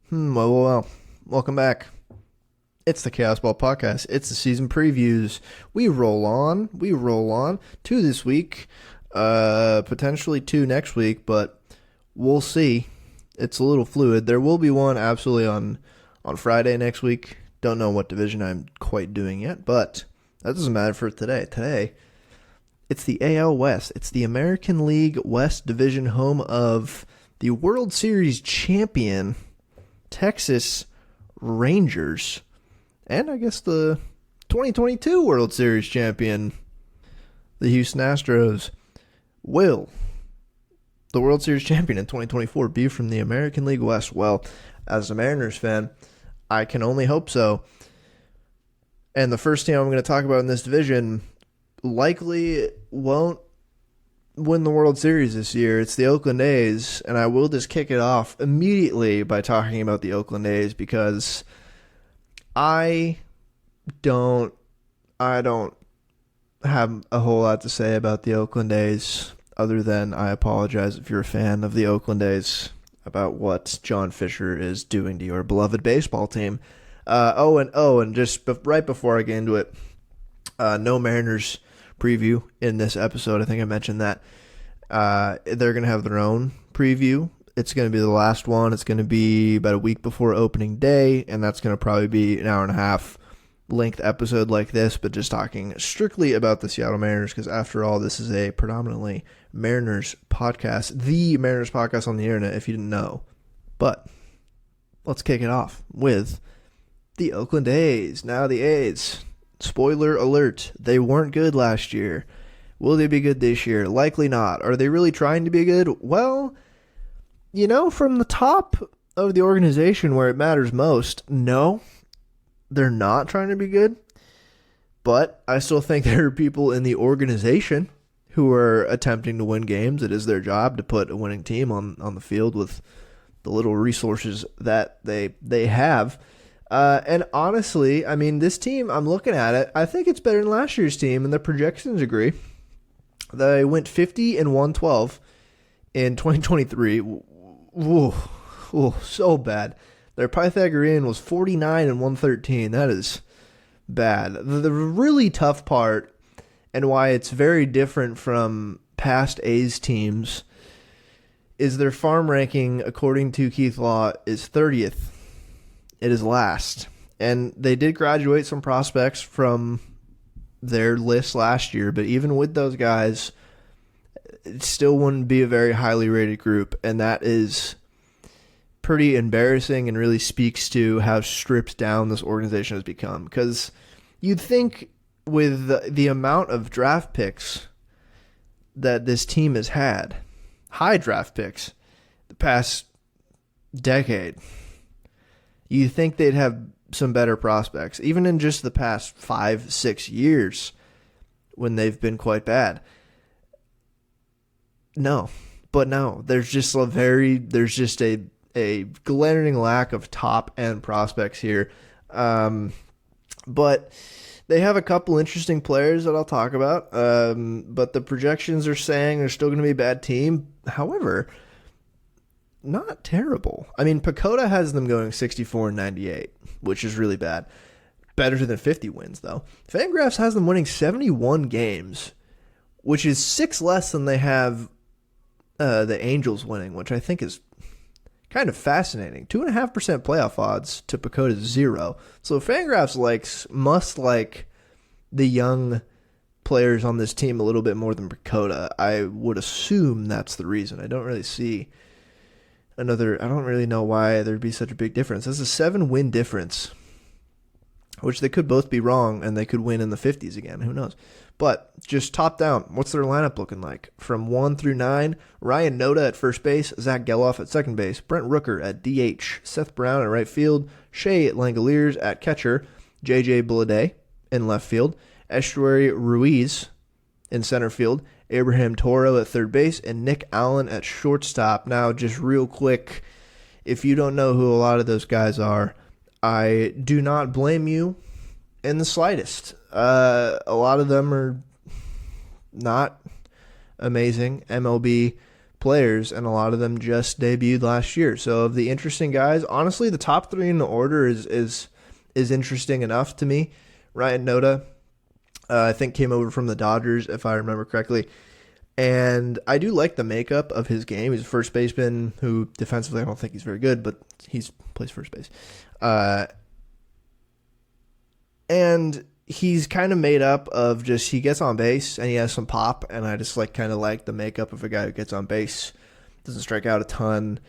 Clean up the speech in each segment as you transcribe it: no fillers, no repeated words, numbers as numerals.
Well, welcome back. It's the Chaos Ball Podcast. It's the season previews. We roll on two this week, potentially two next week, but we'll see. It's a little fluid. There will be one absolutely on Friday next week. Don't know what division I'm quite doing yet, but that doesn't matter for today. Today, it's the AL West. It's the American League West Division, home of the World Series champion Texas Rangers, and I guess the 2022 World Series champion, the Houston Astros. Will the World Series champion in 2024 be from the American League West? Well, as a Mariners fan, I can only hope so. And the first team I'm going to talk about in this division likely won't win the World Series this year. It's the Oakland A's, and I will just kick it off immediately by talking about the Oakland A's because I don't have a whole lot to say about the Oakland A's other than I apologize if you're a fan of the Oakland A's about what John Fisher is doing to your beloved baseball team. And just right before I get into it, no Mariners preview in this episode. I think I mentioned that. They're going to have their own preview. It's going to be the last one. It's going to be about a week before opening day, and that's going to probably be an hour and a half length episode like this, but just talking strictly about the Seattle Mariners, because after all, this is a predominantly Mariners podcast, the Mariners podcast on the internet, if you didn't know. But let's kick it off with the Oakland A's. Now the A's, spoiler alert, they weren't good last year. Will they be good this year? Likely not. Are they really trying to be good? Well, from the top of the organization where it matters most, no, they're not trying to be good. But I still think there are people in the organization who are attempting to win games. It is their job to put a winning team on the field with the little resources that they have. And honestly, I mean, this team, I'm looking at it, I think it's better than last year's team, and the projections agree. They went 50-112 in 2023. Ooh, so bad. Their Pythagorean was 49-113. That is bad. The really tough part, and why it's very different from past A's teams, is their farm ranking, according to Keith Law, is 30th. It is last. And they did graduate some prospects from their list last year, but even with those guys, it still wouldn't be a very highly rated group, and that is pretty embarrassing and really speaks to how stripped down this organization has become. Because you'd think with the amount of draft picks that this team has had, high draft picks, the past decade, you think they'd have some better prospects, even in just the past 5-6 years when they've been quite bad. No, there's just a glaring lack of top end prospects here. But they have a couple interesting players that I'll talk about. But the projections are saying they're still going to be a bad team. However, not terrible. I mean, Pacoda has them going 64-98, which is really bad. Better than 50 wins, though. Fangraphs has them winning 71 games, which is 6 less than they have the Angels winning, which I think is kind of fascinating. 2.5% playoff odds to Pacoda's 0. So Fangraphs must like the young players on this team a little bit more than Pacoda. I would assume that's the reason. I don't really know why there'd be such a big difference. That's a 7-win difference, which they could both be wrong, and they could win in the 50s again. Who knows? But just top down, what's their lineup looking like? From 1 through 9, Ryan Noda at first base, Zach Geloff at second base, Brent Rooker at DH, Seth Brown at right field, Shea Langoliers at catcher, J.J. Bleday in left field, Estuary Ruiz in center field, Abraham Toro at third base, and Nick Allen at shortstop. Now, just real quick, if you don't know who a lot of those guys are, I do not blame you in the slightest. A lot of them are not amazing MLB players, and a lot of them just debuted last year. So of the interesting guys, honestly, the top three in the order is interesting enough to me. Ryan Noda, I think, came over from the Dodgers, if I remember correctly. And I do like the makeup of his game. He's a first baseman who defensively I don't think he's very good, but he plays first base. And he's kind of made up of just he gets on base and he has some pop, and I just kind of like the makeup of a guy who gets on base, doesn't strike out a ton.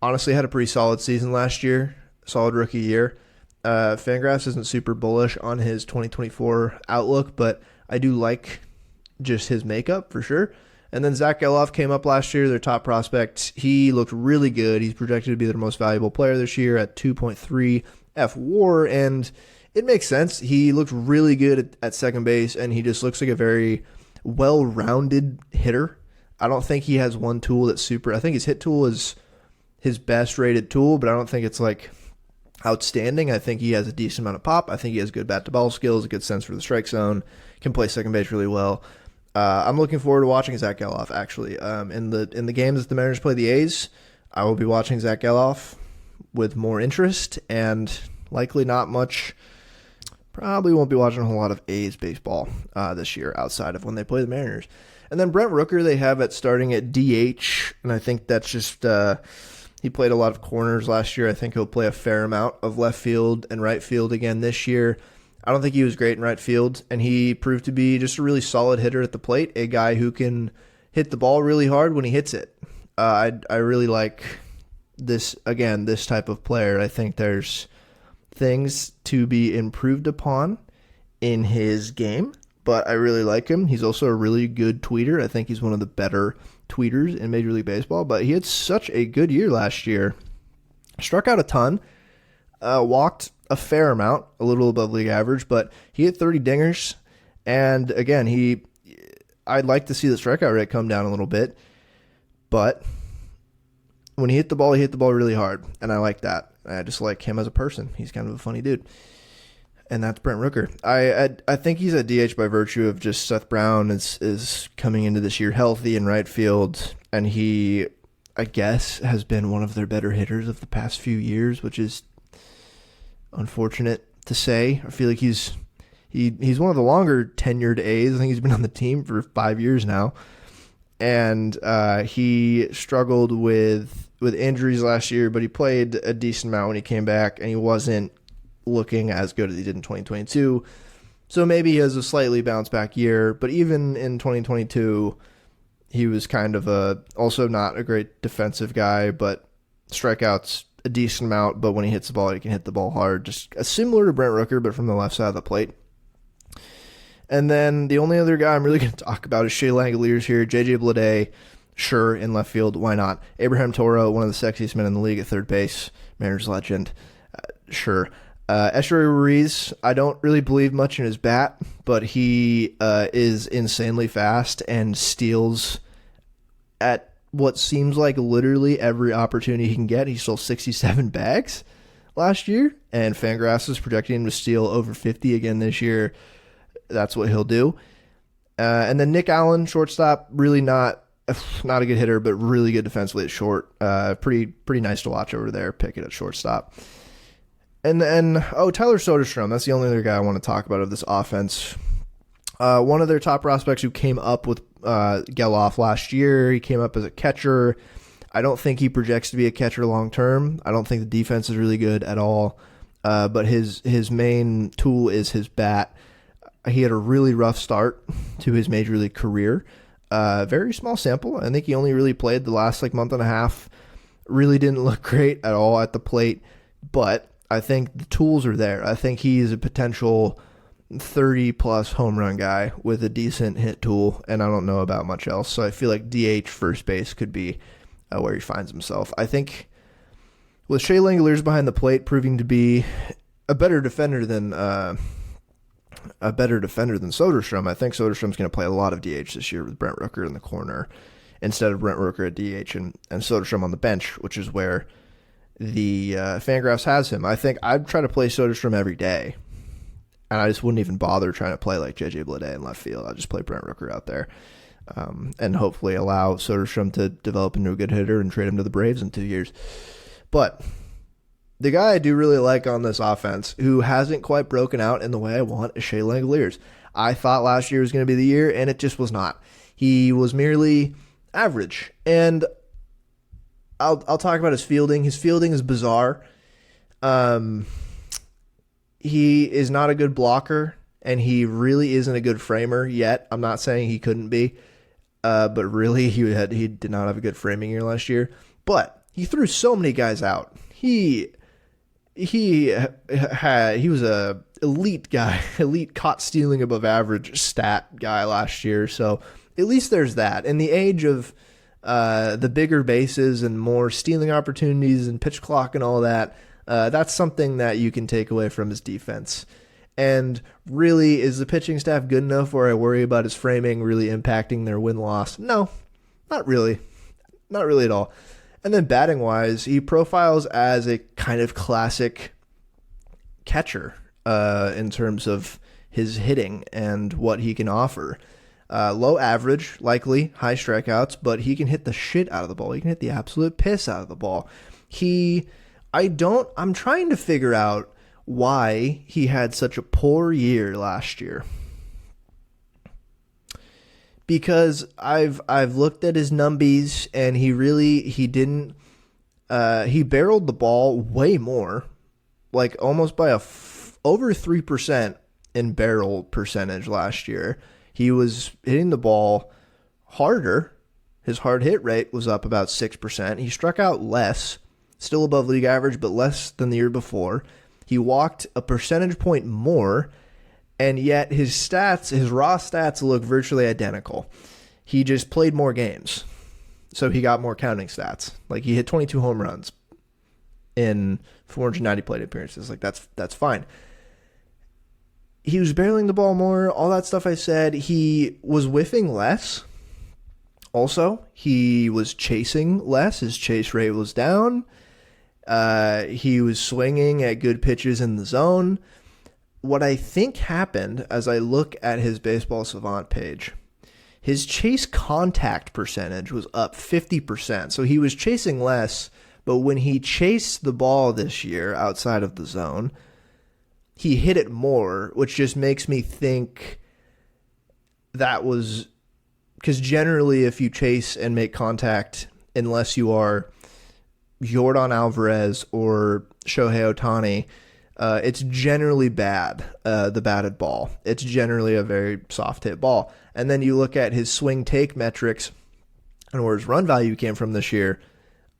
Honestly, had a pretty solid season last year, solid rookie year. Fangraphs isn't super bullish on his 2024 outlook, but I do like just his makeup for sure. And then Zach Geloff came up last year, their top prospect. He looked really good. He's projected to be their most valuable player this year at 2.3 F/WAR, and it makes sense. He looked really good at second base, and he just looks like a very well-rounded hitter. I don't think he has one tool that's super. I think his hit tool is his best-rated tool, but I don't think it's outstanding. I think he has a decent amount of pop. I think he has good bat-to-ball skills, a good sense for the strike zone, can play second base really well. I'm looking forward to watching Zach Geloff, actually. In the games that the Mariners play the A's, I will be watching Zach Geloff with more interest, and likely not much. Probably won't be watching a whole lot of A's baseball this year outside of when they play the Mariners. And then Brent Rooker they have starting at DH, and I think that's just he played a lot of corners last year. I think he'll play a fair amount of left field and right field again this year. I don't think he was great in right field, and he proved to be just a really solid hitter at the plate, a guy who can hit the ball really hard when he hits it. I really like this type of player. I think there's things to be improved upon in his game, but I really like him. He's also a really good tweeter. I think he's one of the better tweeters in Major League Baseball, but he had such a good year last year. Struck out a ton, walked a fair amount, a little above league average, but he hit 30 dingers. And again, I'd like to see the strikeout rate come down a little bit, but when he hit the ball really hard, and I like that. I just like him as a person. He's kind of a funny dude. And that's Brent Rooker. I think he's a DH by virtue of just Seth Brown is coming into this year healthy in right field, and he, I guess, has been one of their better hitters of the past few years, which is unfortunate to say. I feel like he's one of the longer tenured A's. I think he's been on the team for 5 years now, and he struggled with injuries last year, but he played a decent amount when he came back, and he wasn't looking as good as he did in 2022. So maybe he has a slightly bounce back year, but even in 2022, he was kind of also not a great defensive guy, but strikeouts a decent amount, but when he hits the ball, he can hit the ball hard. Just similar to Brent Rooker, but from the left side of the plate. And then the only other guy I'm really going to talk about is Shea Langoliers here. JJ Bleday, sure, in left field, why not? Abraham Toro, one of the sexiest men in the league at third base, Mariners legend, sure. Echeverry Ruiz, I don't really believe much in his bat, but he is insanely fast and steals at what seems like literally every opportunity he can get. He stole 67 bags last year, and Fangraphs is projecting him to steal over 50 again this year. That's what he'll do. And then Nick Allen, shortstop, really not a good hitter, but really good defensively at short. Pretty nice to watch over there, pick it at shortstop. And then, Tyler Soderstrom, that's the only other guy I want to talk about of this offense. One of their top prospects who came up with Geloff last year. He came up as a catcher. I don't think he projects to be a catcher long term. I don't think the defense is really good at all. But his main tool is his bat. He had a really rough start to his major league career. Very small sample. I think he only really played the last month and a half. Really didn't look great at all at the plate. But I think the tools are there. I think he's a potential 30-plus home run guy with a decent hit tool, and I don't know about much else. So I feel like DH first base could be where he finds himself. I think with Shea Langoliers behind the plate proving to be a better defender than Soderstrom, I think Soderstrom's going to play a lot of DH this year with Brent Rooker in the corner instead of Brent Rooker at DH and Soderstrom on the bench, which is where the Fangraphs has him. I think I'd try to play Soderstrom every day, and I just wouldn't even bother trying to play like JJ Bleday in left field. I'd just play Brent Rooker out there. and hopefully allow Soderstrom to develop into a good hitter and trade him to the Braves in 2 years. But the guy I do really like on this offense, who hasn't quite broken out in the way I want, is Shea Langoliers. I thought last year was going to be the year, and it just was not. He was merely average. And I'll talk about his fielding. His fielding is bizarre. He is not a good blocker, and he really isn't a good framer yet. I'm not saying he couldn't be, but really he did not have a good framing year last year. But he threw so many guys out. He was a elite guy, elite caught stealing above average stat guy last year. So at least there's that. In the age of the bigger bases and more stealing opportunities and pitch clock and all that, that's something that you can take away from his defense. And really, is the pitching staff good enough where I worry about his framing really impacting their win-loss? No, not really. Not really at all. And then batting-wise, he profiles as a kind of classic catcher in terms of his hitting and what he can offer. Low average, likely, high strikeouts, but he can hit the shit out of the ball. He can hit the absolute piss out of the ball. I'm trying to figure out why he had such a poor year last year. Because I've looked at his numbies, and he didn't, he barreled the ball way more, like almost by over 3% in barrel percentage last year. He was hitting the ball harder. His hard hit rate was up about 6%. He struck out less, still above league average, but less than the year before. He walked a percentage point more, and yet his stats, his raw stats, look virtually identical. He just played more games, so he got more counting stats. Like, he hit 22 home runs in 490 plate appearances. Like, that's fine. He was barreling the ball more, all that stuff I said. He was whiffing less. Also, he was chasing less. His chase rate was down. He was swinging at good pitches in the zone. What I think happened, as I look at his Baseball Savant page, his chase contact percentage was up 50%. So he was chasing less, but when he chased the ball this year outside of the zone, he hit it more, which just makes me think that was because generally if you chase and make contact, unless you are Yordan Alvarez or Shohei Ohtani, it's generally bad, the batted ball. It's generally a very soft hit ball. And then you look at his swing take metrics and where his run value came from this year,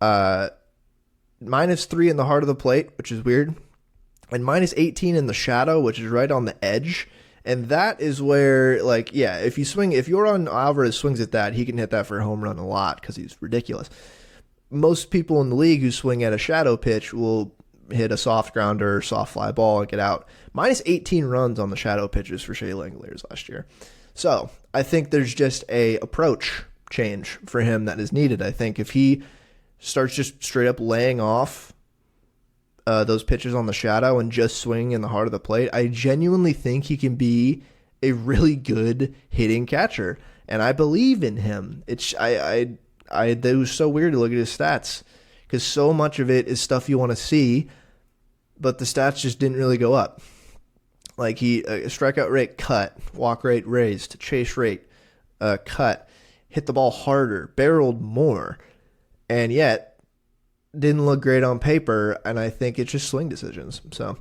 -3 in the heart of the plate, which is weird, and -18 in the shadow, which is right on the edge. And that is where, like, yeah, if Yordan Alvarez swings at that, he can hit that for a home run a lot because he's ridiculous. Most people in the league who swing at a shadow pitch will hit a soft grounder, soft fly ball, and get out. -18 runs on the shadow pitches for Shea Langoliers last year. So I think there's just a approach change for him that is needed. I think if he starts just straight up laying off those pitches on the shadow and just swinging in the heart of the plate, I genuinely think he can be a really good hitting catcher, and I believe in him. It was so weird to look at his stats because so much of it is stuff you want to see, but the stats just didn't really go up. Like strikeout rate cut, walk rate raised, chase rate cut, hit the ball harder, barreled more, and yet didn't look great on paper, and I think it's just swing decisions. So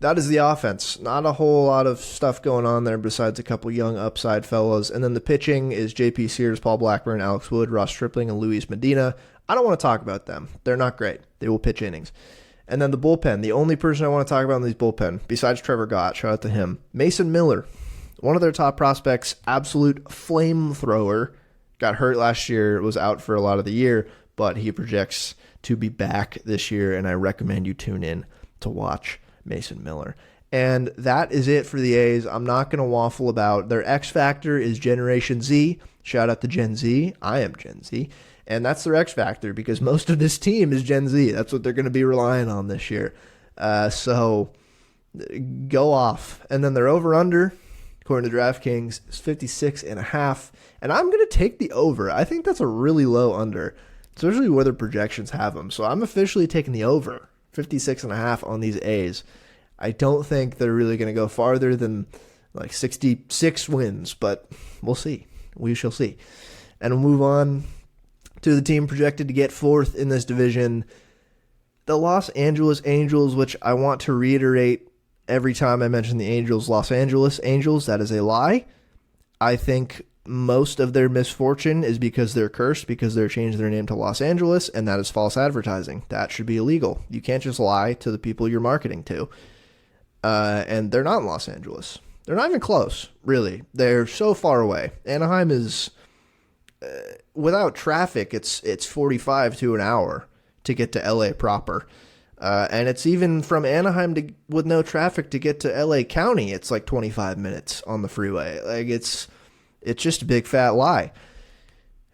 that is the offense. Not a whole lot of stuff going on there besides a couple young upside fellows. And then the pitching is J.P. Sears, Paul Blackburn, Alex Wood, Ross Stripling, and Luis Medina. I don't want to talk about them. They're not great. They will pitch innings. And then the bullpen, the only person I want to talk about in these bullpen, besides Trevor Gott, shout out to him, Mason Miller, one of their top prospects, absolute flamethrower, got hurt last year, was out for a lot of the year, but he projects to be back this year, and I recommend you tune in to watch Mason Miller. And that is it for the A's. I'm not going to waffle about their X factor is Generation Z. Shout out to Gen Z. I am Gen Z. And that's their X factor because most of this team is Gen Z. That's what they're going to be relying on this year. So go off. And then their over-under, according to DraftKings, is 56.5. And I'm going to take the over. I think that's a really low under, especially where the projections have them. So I'm officially taking the over, 56.5 on these A's. I don't think they're really going to go farther than like 66 wins, but we'll see. We shall see. And we'll move on to the team projected to get fourth in this division, the Los Angeles Angels, which I want to reiterate every time I mention the Angels, Los Angeles Angels. That is a lie. I think most of their misfortune is because they're cursed, because they're changing their name to Los Angeles, and that is false advertising. That should be illegal. You can't just lie to the people you're marketing to. And they're not in Los Angeles. They're not even close, really. They're so far away. Anaheim is, without traffic, it's 45 to an hour to get to LA proper. And it's even from Anaheim with no traffic to get to LA County, it's like 25 minutes on the freeway. Like it's just a big fat lie.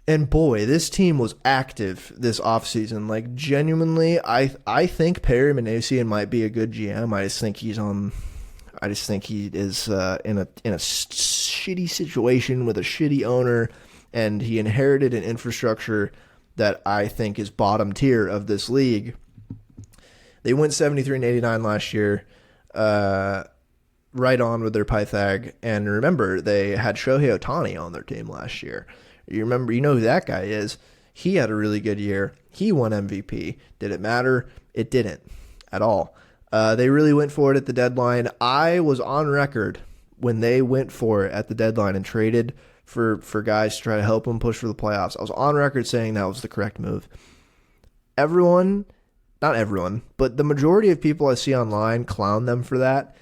And boy, this team was active this offseason. Like genuinely, I think Perry Minasian might be a good GM. I just think he is in a shitty situation with a shitty owner, and he inherited an infrastructure that I think is bottom tier of this league. They went 73-89 last year, right on with their Pythag. And remember, they had Shohei Ohtani on their team last year. You know who that guy is. He had a really good year. He won MVP. Did it matter? It didn't at all. They really went for it at the deadline. I was on record when they went for it at the deadline and traded for guys to try to help them push for the playoffs. I was on record saying that was the correct move. Not everyone, but the majority of people I see online clown them for that.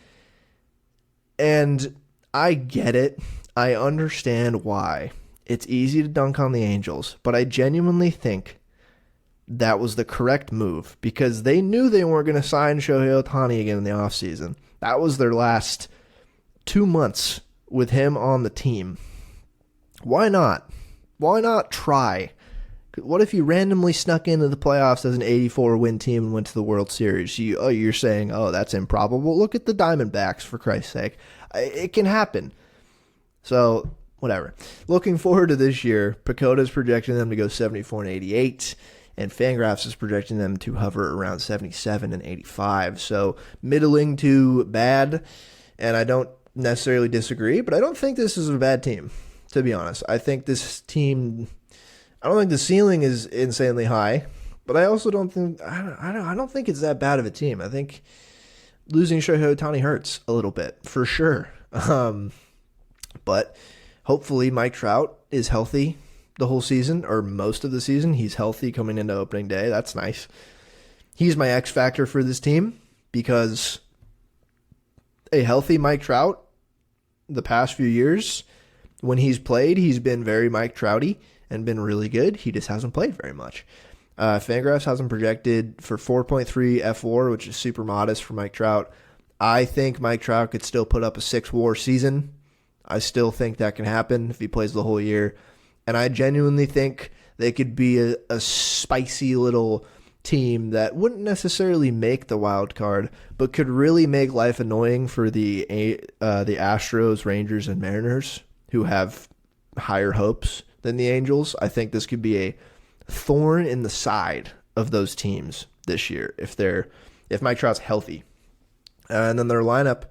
And I get it. I understand why. It's easy to dunk on the Angels, but I genuinely think that was the correct move because they knew they weren't going to sign Shohei Ohtani again in the offseason. That was their last 2 months with him on the team. Why not? Why not try? What if you randomly snuck into the playoffs as an 84-win team and went to the World Series? You're saying, that's improbable. Look at the Diamondbacks, for Christ's sake. It can happen. So, whatever. Looking forward to this year, Pacoda's projecting them to go 74-88, and Fangraphs is projecting them to hover around 77-85. So, middling to bad, and I don't necessarily disagree, but I don't think this is a bad team, to be honest. I think this team... I don't think the ceiling is insanely high, but I also don't think I don't think it's that bad of a team. I think losing Shohei Ohtani hurts a little bit for sure. But hopefully Mike Trout is healthy the whole season or most of the season. He's healthy coming into opening day. That's nice. He's my X factor for this team because a healthy Mike Trout the past few years, when he's played, he's been very Mike Trouty and been really good. He just hasn't played very much. Fangraphs has him projected for 4.3 F4, which is super modest for Mike Trout. I think Mike Trout could still put up a 6-WAR season. I still think that can happen if he plays the whole year. And I genuinely think they could be a spicy little team that wouldn't necessarily make the wild card, but could really make life annoying for the Astros, Rangers, and Mariners, who have higher hopes than the Angels. I think this could be a thorn in the side of those teams this year if Mike Trout's healthy. And then their lineup,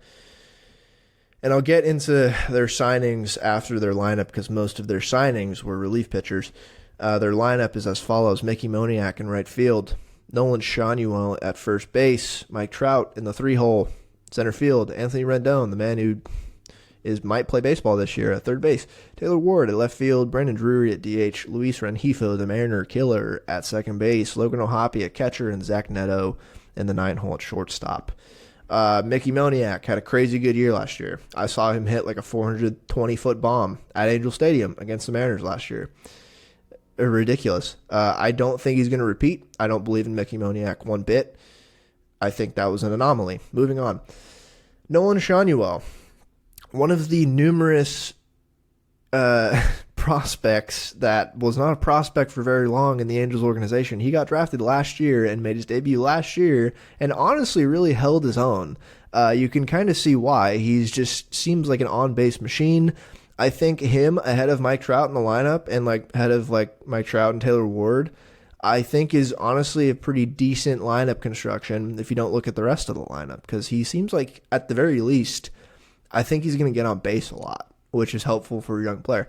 and I'll get into their signings after their lineup because most of their signings were relief pitchers. Their lineup is as follows: Mickey Moniak in right field, Nolan Schanuel at first base, Mike Trout in the 3-hole, center field, Anthony Rendon, the man who might play baseball this year, at third base, Taylor Ward at left field, Brandon Drury at DH, Luis Rengifo, the Mariner killer, at second base, Logan O'Hoppe at catcher, and Zach Neto in the 9-hole at shortstop. Mickey Moniak had a crazy good year last year. I saw him hit like a 420-foot bomb at Angel Stadium against the Mariners last year. Ridiculous. I don't think he's going to repeat. I don't believe in Mickey Moniak one bit. I think that was an anomaly. Moving on. Nolan Schanuel, one of the numerous prospects that was not a prospect for very long in the Angels organization. He got drafted last year and made his debut last year and honestly really held his own. You can kind of see why. He's just seems like an on-base machine. I think him ahead of Mike Trout in the lineup and like ahead of like Mike Trout and Taylor Ward, I think is honestly a pretty decent lineup construction if you don't look at the rest of the lineup, because he seems like at the very least, I think he's going to get on base a lot, which is helpful for a young player.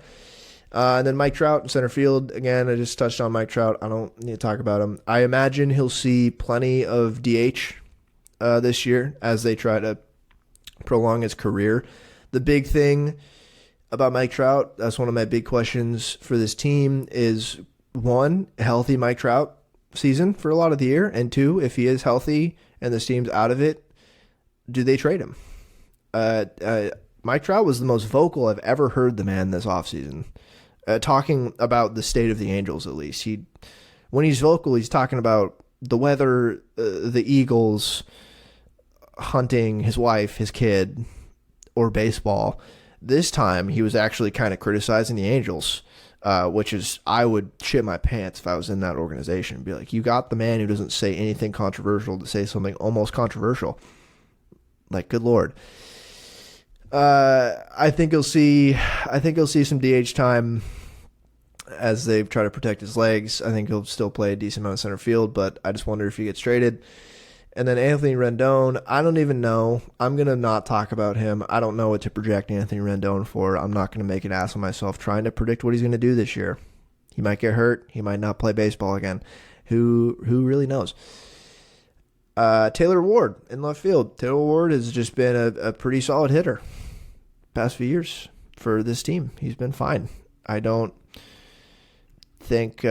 And then Mike Trout in center field. Again, I just touched on Mike Trout. I don't need to talk about him. I imagine he'll see plenty of DH this year as they try to prolong his career. The big thing about Mike Trout, that's one of my big questions for this team, is one, healthy Mike Trout season for a lot of the year, and two, if he is healthy and this team's out of it, do they trade him? Mike Trout was the most vocal I've ever heard the man this offseason, talking about the state of the Angels at least. When he's vocal, he's talking about the weather, the Eagles, hunting, his wife, his kid, or baseball. This time, he was actually kind of criticizing the Angels, which is, I would shit my pants if I was in that organization. Be like, you got the man who doesn't say anything controversial to say something almost controversial. Like, good Lord. I think you'll see some DH time as they try to protect his legs. I think he'll still play a decent amount of center field, but I just wonder if he gets traded. And then Anthony Rendon, I don't even know. I'm going to not talk about him. I don't know what to project Anthony Rendon for. I'm not going to make an ass of myself trying to predict what he's going to do this year. He might get hurt. He might not play baseball again. Who really knows? Taylor Ward in left field. Taylor Ward has just been a pretty solid hitter past few years for this team. He's been fine. I don't think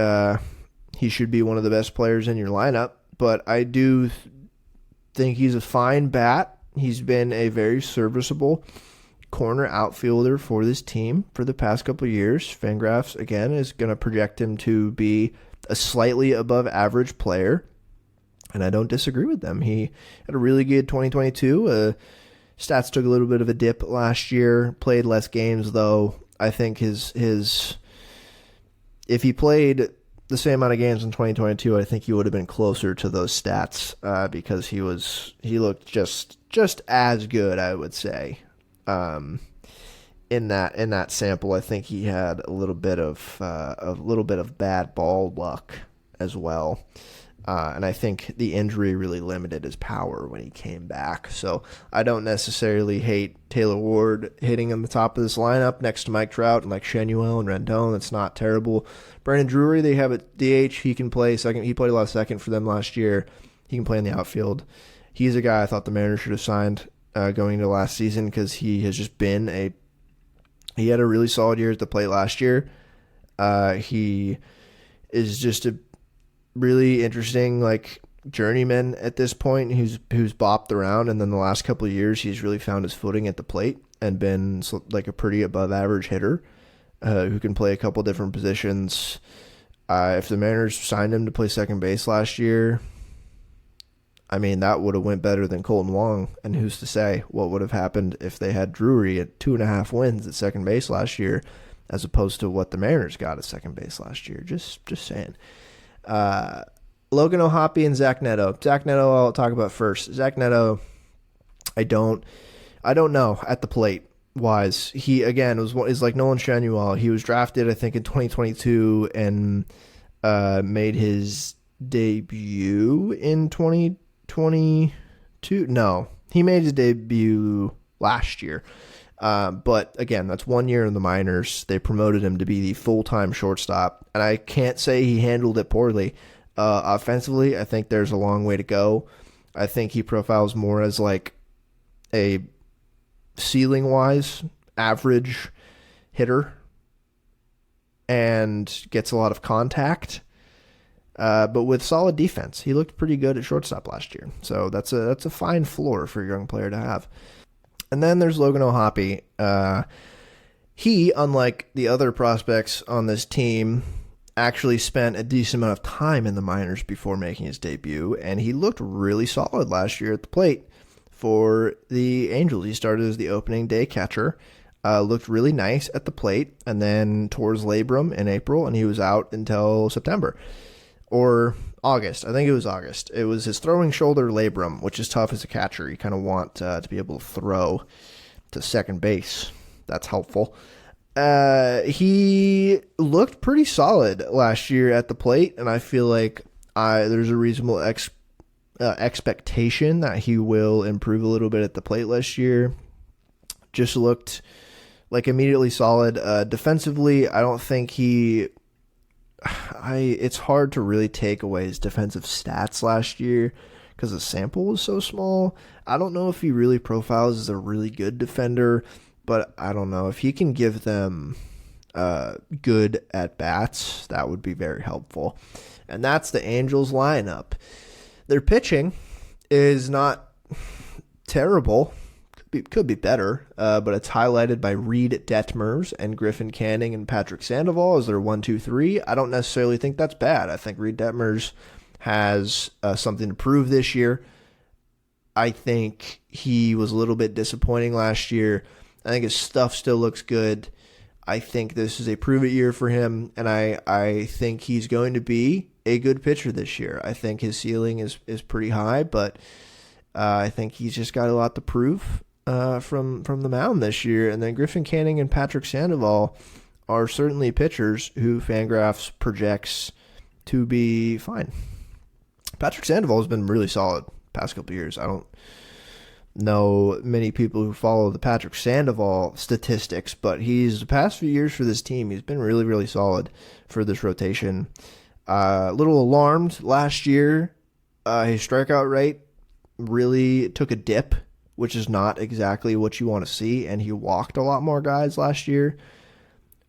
he should be one of the best players in your lineup, but I do think he's a fine bat. He's been a very serviceable corner outfielder for this team for the past couple of years. Fangraphs, again, is going to project him to be a slightly above average player, and I don't disagree with them. He had a really good 2022. Stats took a little bit of a dip last year, played less games, though. I think his if he played the same amount of games in 2022, I think he would have been closer to those stats because he looked just as good, I would say. In that sample, I think he had a little bit of bad ball luck as well. And I think the injury really limited his power when he came back. So I don't necessarily hate Taylor Ward hitting in the top of this lineup next to Mike Trout and like Shenuel and Rendon. That's not terrible. Brandon Drury, they have at DH. He can play second. He played a lot of second for them last year. He can play in the outfield. He's a guy I thought the Mariners should have signed going into last season because he has just been he had a really solid year at the plate last year. He is just a really interesting like journeyman at this point who's bopped around, and then the last couple of years he's really found his footing at the plate and been like a pretty above average hitter who can play a couple different positions. If the Mariners signed him to play second base last year, I mean, that would have went better than Colton Wong, and who's to say what would have happened if they had Drury at 2.5 wins at second base last year as opposed to what the Mariners got at second base last year. Just saying. Logan O'Hoppe and Zach Neto. Zach Neto I'll talk about first. Zach Neto, I don't know at the plate wise. He again is like Nolan Shenuel. He was drafted I think in 2022 and made his debut in 2022. No, he made his debut last year. But again, that's 1 year in the minors. They promoted him to be the full-time shortstop, and I can't say he handled it poorly. Offensively, I think there's a long way to go. I think he profiles more as like a ceiling-wise average hitter and gets a lot of contact, but with solid defense. He looked pretty good at shortstop last year, so that's a fine floor for a young player to have. And then there's Logan O'Hoppe. He, unlike the other prospects on this team, actually spent a decent amount of time in the minors before making his debut, and he looked really solid last year at the plate for the Angels. He started as the opening day catcher, looked really nice at the plate, and then tore his labrum in April, and he was out until September. or August. I think it was August. It was his throwing shoulder labrum, which is tough as a catcher. You kind of want to be able to throw to second base. That's helpful. He looked pretty solid last year at the plate, and I feel like there's a reasonable expectation that he will improve a little bit at the plate last year. Just looked like immediately solid. Defensively, I don't think it's hard to really take away his defensive stats last year because the sample was so small. I don't know if he really profiles as a really good defender, but I don't know. If he can give them good at-bats, that would be very helpful. And that's the Angels lineup. Their pitching is not terrible. Could be better, but it's highlighted by Reed Detmers and Griffin Canning and Patrick Sandoval as their 1, 2, 3. I don't necessarily think that's bad. I think Reed Detmers has something to prove this year. I think he was a little bit disappointing last year. I think his stuff still looks good. I think this is a prove-it year for him, and I think he's going to be a good pitcher this year. I think his ceiling is pretty high, but I think he's just got a lot to prove from the mound this year. And then Griffin Canning and Patrick Sandoval are certainly pitchers who Fangraphs projects to be fine. Patrick Sandoval has been really solid past couple years. I don't know many people who follow the Patrick Sandoval statistics, but the past few years for this team, he's been really, really solid for this rotation. A little alarmed last year. His strikeout rate really took a dip, which is not exactly what you want to see, and he walked a lot more guys last year.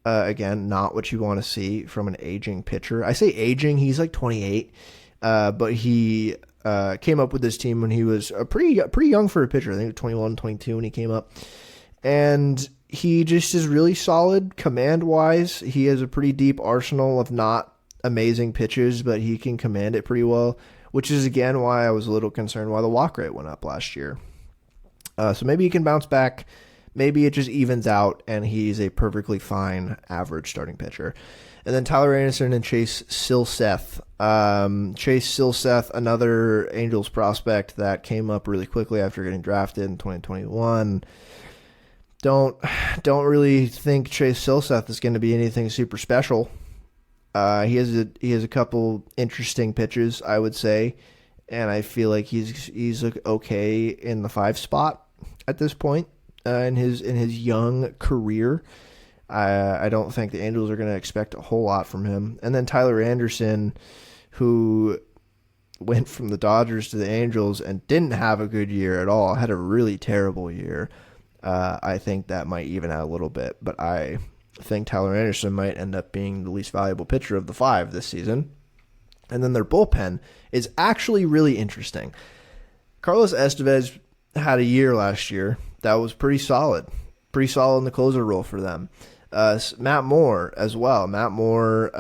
Again, not what you want to see from an aging pitcher. I say aging, he's like 28, but he came up with this team when he was pretty young for a pitcher. I think 21, 22 when he came up. And he just is really solid command-wise. He has a pretty deep arsenal of not amazing pitches, but he can command it pretty well, which is, again, why I was a little concerned why the walk rate went up last year. So maybe he can bounce back. Maybe it just evens out, and he's a perfectly fine average starting pitcher. And then Tyler Anderson and Chase Silseth. Chase Silseth, another Angels prospect that came up really quickly after getting drafted in 2021. Don't really think Chase Silseth is going to be anything super special. He has a couple interesting pitches, I would say, and I feel like he's okay in the 5 spot at this point in his young career. I don't think the Angels are going to expect a whole lot from him. And then Tyler Anderson, who went from the Dodgers to the Angels and didn't have a good year at all, had a really terrible year. I think that might even out a little bit, but I think Tyler Anderson might end up being the least valuable pitcher of the 5 this season. And then their bullpen is actually really interesting. Carlos Estevez had a year last year that was pretty solid in the closer role for them. Matt Moore as well. Matt Moore,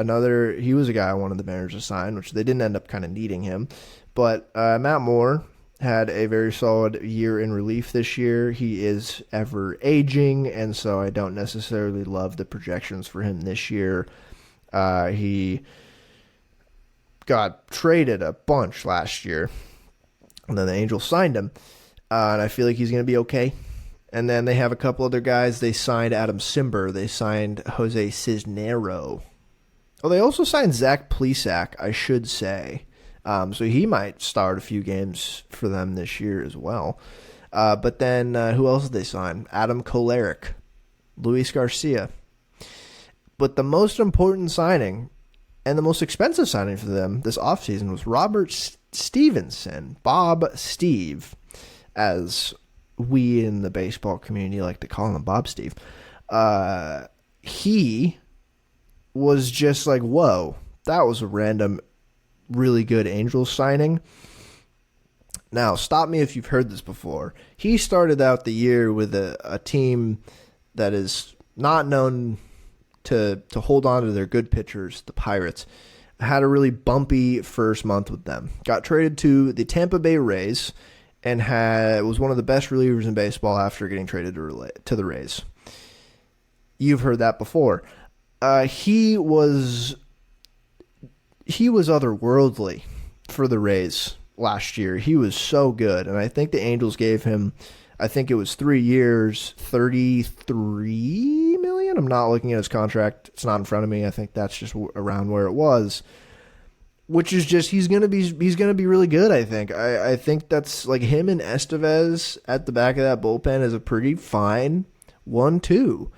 he was a guy I wanted the Mariners to sign, which they didn't end up kind of needing him. But Matt Moore had a very solid year in relief this year. He is ever aging, and so I don't necessarily love the projections for him this year. He got traded a bunch last year, and then the Angels signed him, and I feel like he's going to be okay. And then they have a couple other guys. They signed Adam Simber. They signed Jose Cisnero. Oh, they also signed Zach Plesac, I should say. So he might start a few games for them this year as well. But then who else did they sign? Adam Kolarek, Luis Garcia. But the most important signing and the most expensive signing for them this offseason was Robert Stevenson, Bob Steve, as we in the baseball community like to call him, Bob Steve. He was just like, whoa, that was a random, really good Angels signing. Now, stop me if you've heard this before. He started out the year with a team that is not known to hold on to their good pitchers, the Pirates. Had a really bumpy first month with them. Got traded to the Tampa Bay Rays and was one of the best relievers in baseball after getting traded to the Rays. You've heard that before. He was he was otherworldly for the Rays last year. He was so good, and I think the Angels gave him, I think it was 3 years, $33 million. I'm not looking at his contract; it's not in front of me. I think that's just around where it was, which is just he's gonna be really good. I think that's like him and Estevez at the back of that bullpen is a pretty fine 1-2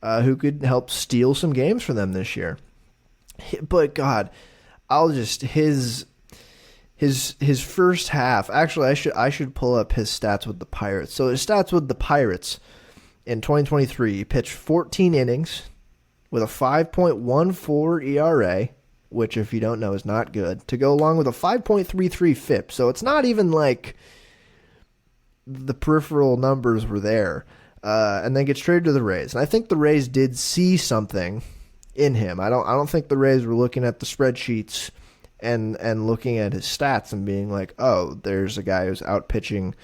who could help steal some games for them this year. But God, his first half. Actually, I should pull up his stats with the Pirates. So his stats with the Pirates in 2023, he pitched 14 innings with a 5.14 ERA, which if you don't know is not good, to go along with a 5.33 FIP. So it's not even like the peripheral numbers were there. And then gets traded to the Rays. And I think the Rays did see something in him. I don't think the Rays were looking at the spreadsheets and looking at his stats and being like, oh, there's a guy who's out pitching,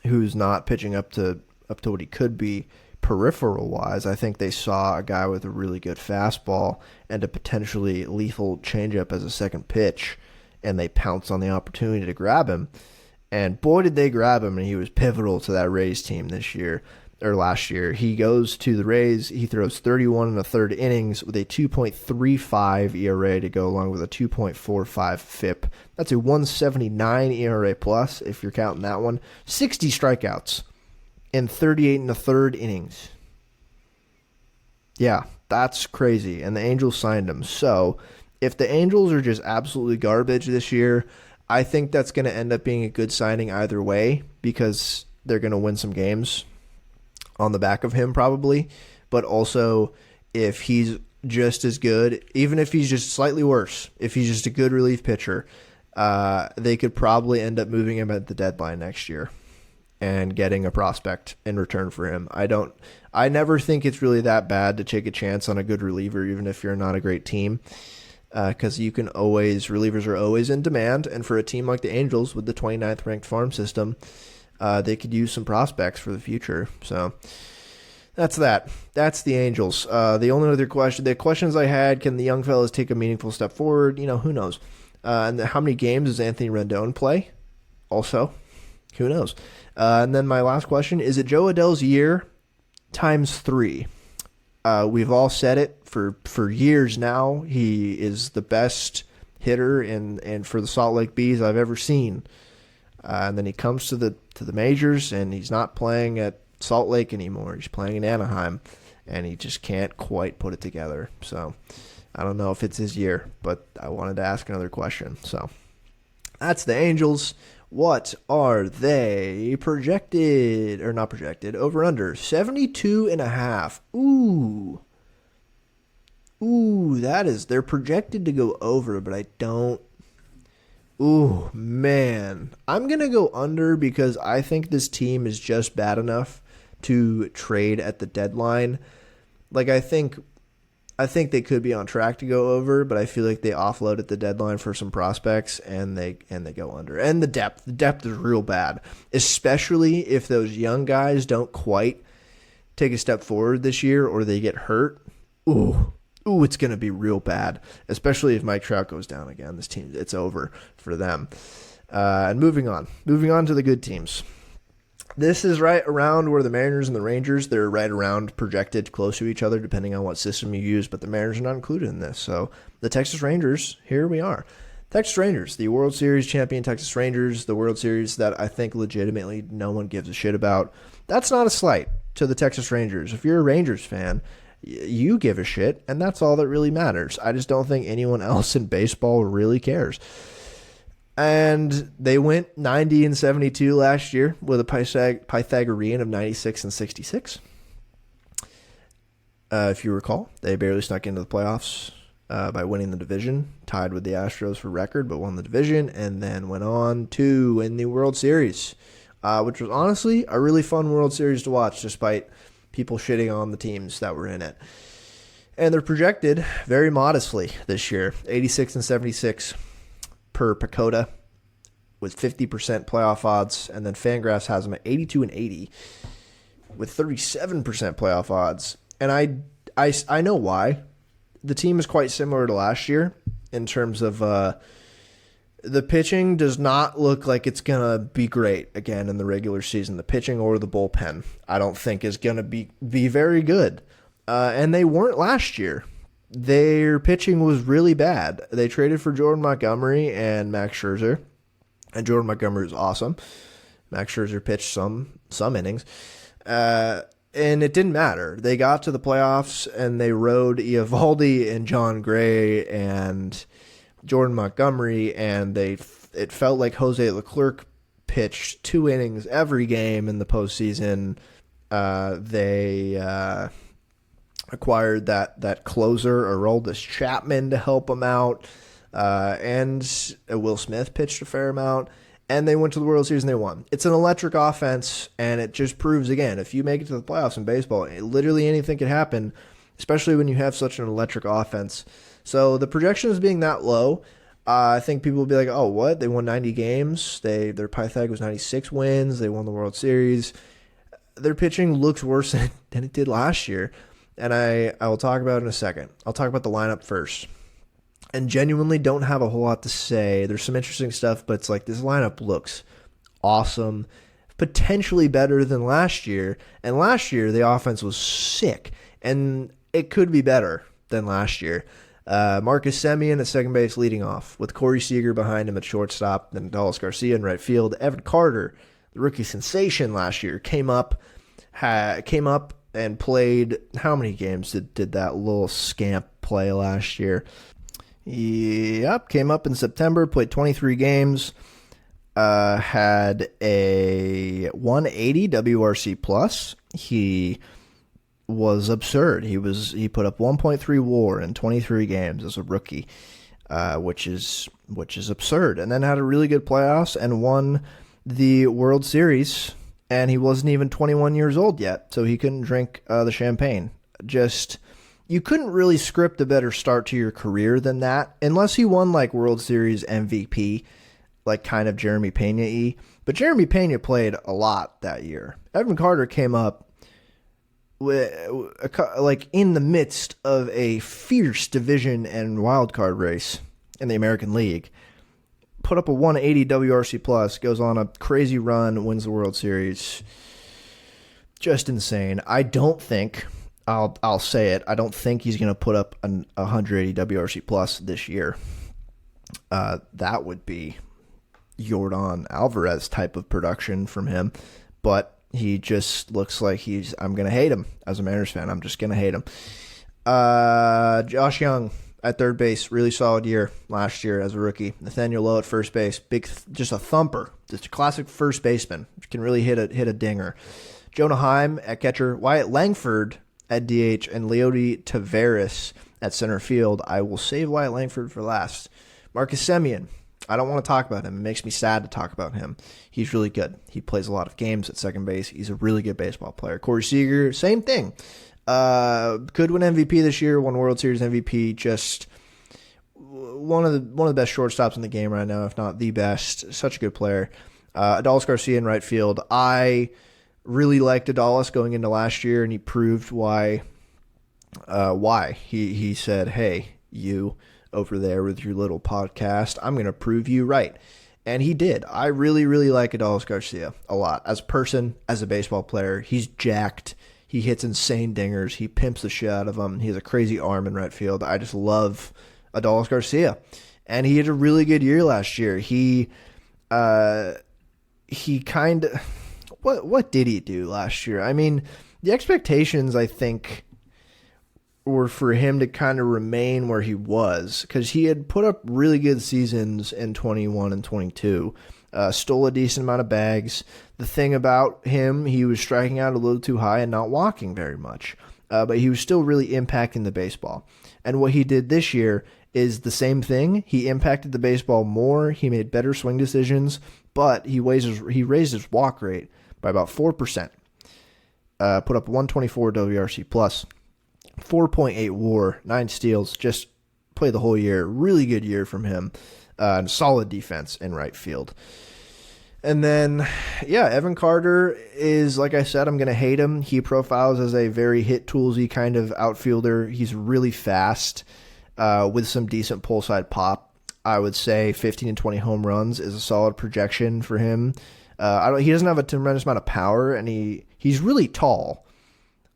who's not pitching up to what he could be peripheral wise. I think they saw a guy with a really good fastball and a potentially lethal changeup as a second pitch, and they pounced on the opportunity to grab him. And boy, did they grab him, and he was pivotal to that Rays team this year. Or last year. He goes to the Rays. He throws 31 1/3 innings with a 2.35 ERA to go along with a 2.45 FIP. That's a 179 ERA plus if you're counting that one. 60 strikeouts in 38 1/3 innings. Yeah, that's crazy. And the Angels signed him. So if the Angels are just absolutely garbage this year, I think that's going to end up being a good signing either way because they're going to win some games on the back of him probably, but also if he's just as good, even if he's just slightly worse, if he's just a good relief pitcher, they could probably end up moving him at the deadline next year and getting a prospect in return for him. I never think it's really that bad to take a chance on a good reliever, even if you're not a great team, because relievers are always in demand, and for a team like the Angels with the 29th ranked farm system, they could use some prospects for the future. So that's that. That's the Angels. The only other questions I had, can the young fellas take a meaningful step forward? Who knows? And how many games does Anthony Rendon play? Also, who knows? And then my last question, is it Joe Adell's year times 3? We've all said it for years now. He is the best hitter and for the Salt Lake Bees I've ever seen. And then he comes to the majors, and he's not playing at Salt Lake anymore. He's playing in Anaheim, and he just can't quite put it together. So I don't know if it's his year, but I wanted to ask another question. So that's the Angels. What are they projected, or not projected, over under 72.5? Ooh, they're projected to go over, but I don't. Ooh, man. I'm going to go under because I think this team is just bad enough to trade at the deadline. Like, I think they could be on track to go over, but I feel like they offload at the deadline for some prospects and they go under. And the depth is real bad, especially if those young guys don't quite take a step forward this year or they get hurt. Ooh, it's going to be real bad, especially if Mike Trout goes down again. This team, it's over for them. And moving on to the good teams. This is right around where the Mariners and the Rangers, they're right around projected close to each other depending on what system you use, but the Mariners are not included in this. So the Texas Rangers, here we are. Texas Rangers, the World Series champion Texas Rangers, the World Series that I think legitimately no one gives a shit about. That's not a slight to the Texas Rangers. If you're a Rangers fan, you give a shit, and that's all that really matters. I just don't think anyone else in baseball really cares. And they went 90-72 last year with a Pythagorean of 96 and 66. If you recall, they barely snuck into the playoffs by winning the division, tied with the Astros for record, but won the division, and then went on to win the World Series, which was honestly a really fun World Series to watch, despite people shitting on the teams that were in it. And they're projected very modestly this year, 86 and 76 per Pacoda with 50% playoff odds. And then Fangraphs has them at 82 and 80 with 37% playoff odds. And I know why. the team is quite similar to last year in terms of the pitching does not look like it's going to be great again in the regular season. The pitching or the bullpen, I don't think is going to be very good. And they weren't last year. Their pitching was really bad. They traded for Jordan Montgomery and Max Scherzer. And Jordan Montgomery was awesome. Max Scherzer pitched some innings. And it didn't matter. They got to the playoffs, and they rode Eovaldi and John Gray and Jordan Montgomery, and it felt like Jose Leclerc pitched 2 innings every game in the postseason. They acquired that closer, Aroldis Chapman, to help them out, and Will Smith pitched a fair amount. And they went to the World Series and they won. It's an electric offense, and it just proves, again, if you make it to the playoffs in baseball, literally anything can happen, especially when you have such an electric offense. So the projections being that low, I think people will be like, oh, what? They won 90 games. Their Pythag was 96 wins. They won the World Series. Their pitching looks worse than it did last year, and I will talk about it in a second. I'll talk about the lineup first. And genuinely don't have a whole lot to say. There's some interesting stuff, but it's like this lineup looks awesome, potentially better than last year. And last year, the offense was sick, and it could be better than last year. Marcus Semien at second base leading off, with Corey Seager behind him at shortstop, then Adolis Garcia in right field. Evan Carter, the rookie sensation last year, came up and played. How many games did that little scamp play last year? Yep, came up in September, played 23 games, had a 180 WRC plus. He was absurd. He put up 1.3 WAR in 23 games as a rookie, which is absurd. And then had a really good playoffs and won the World Series. And he wasn't even 21 years old yet, so he couldn't drink the champagne. You couldn't really script a better start to your career than that, unless he won like World Series MVP, like kind of Jeremy Pena-y. But Jeremy Pena played a lot that year. Evan Carter came up like in the midst of a fierce division and wild card race in the American League. Put up a 180 WRC plus, goes on a crazy run, wins the World Series. Just insane. I don't think. I'll say it. I don't think he's going to put up a 180 WRC plus this year. That would be Yordan Alvarez type of production from him. But he just looks like I'm going to hate him as a Mariners fan. I'm just going to hate him. Josh Young at third base, really solid year last year as a rookie. Nathaniel Lowe at first base, just a thumper. Just a classic first baseman. Can really hit a dinger. Jonah Heim at catcher. Wyatt Langford at DH, and Leody Taveras at center field. I will save Wyatt Langford for last. Marcus Semien. I don't want to talk about him. It makes me sad to talk about him. He's really good. He plays a lot of games at second base. He's a really good baseball player. Corey Seager, same thing. Could win MVP this year, won World Series MVP. Just one of the best shortstops in the game right now, if not the best. Such a good player. Adolis Garcia in right field. I really liked Adolis going into last year, and he proved why. He said, hey, you over there with your little podcast, I'm going to prove you right. And he did. I really, really like Adolis Garcia a lot. As a person, as a baseball player, he's jacked. He hits insane dingers. He pimps the shit out of them. He has a crazy arm in right field. I just love Adolis Garcia. And he had a really good year last year. He kind of... What did he do last year? I mean, the expectations, I think, were for him to kind of remain where he was, because he had put up really good seasons in 21 and 22, stole a decent amount of bags. The thing about him, he was striking out a little too high and not walking very much, but he was still really impacting the baseball. And what he did this year is the same thing. He impacted the baseball more. He made better swing decisions, but he raised his walk rate by about 4%. Put up 124 WRC plus, 4.8 WAR, 9 steals. Just played the whole year. Really good year from him. And solid defense in right field. And then, yeah, Evan Carter is, like I said, I'm going to hate him. He profiles as a very hit toolsy kind of outfielder. He's really fast with some decent pull side pop. I would say 15 and 20 home runs is a solid projection for him. He doesn't have a tremendous amount of power, and he's really tall,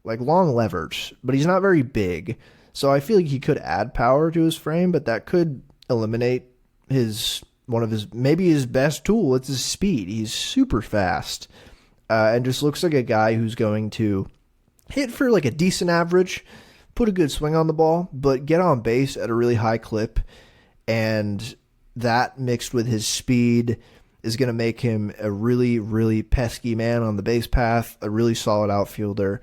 like long levers, but he's not very big. So I feel like he could add power to his frame, but that could eliminate maybe his best tool. It's his speed. He's super fast, and just looks like a guy who's going to hit for like a decent average, put a good swing on the ball, but get on base at a really high clip. And that mixed with his speed is going to make him a really, really pesky man on the base path, a really solid outfielder,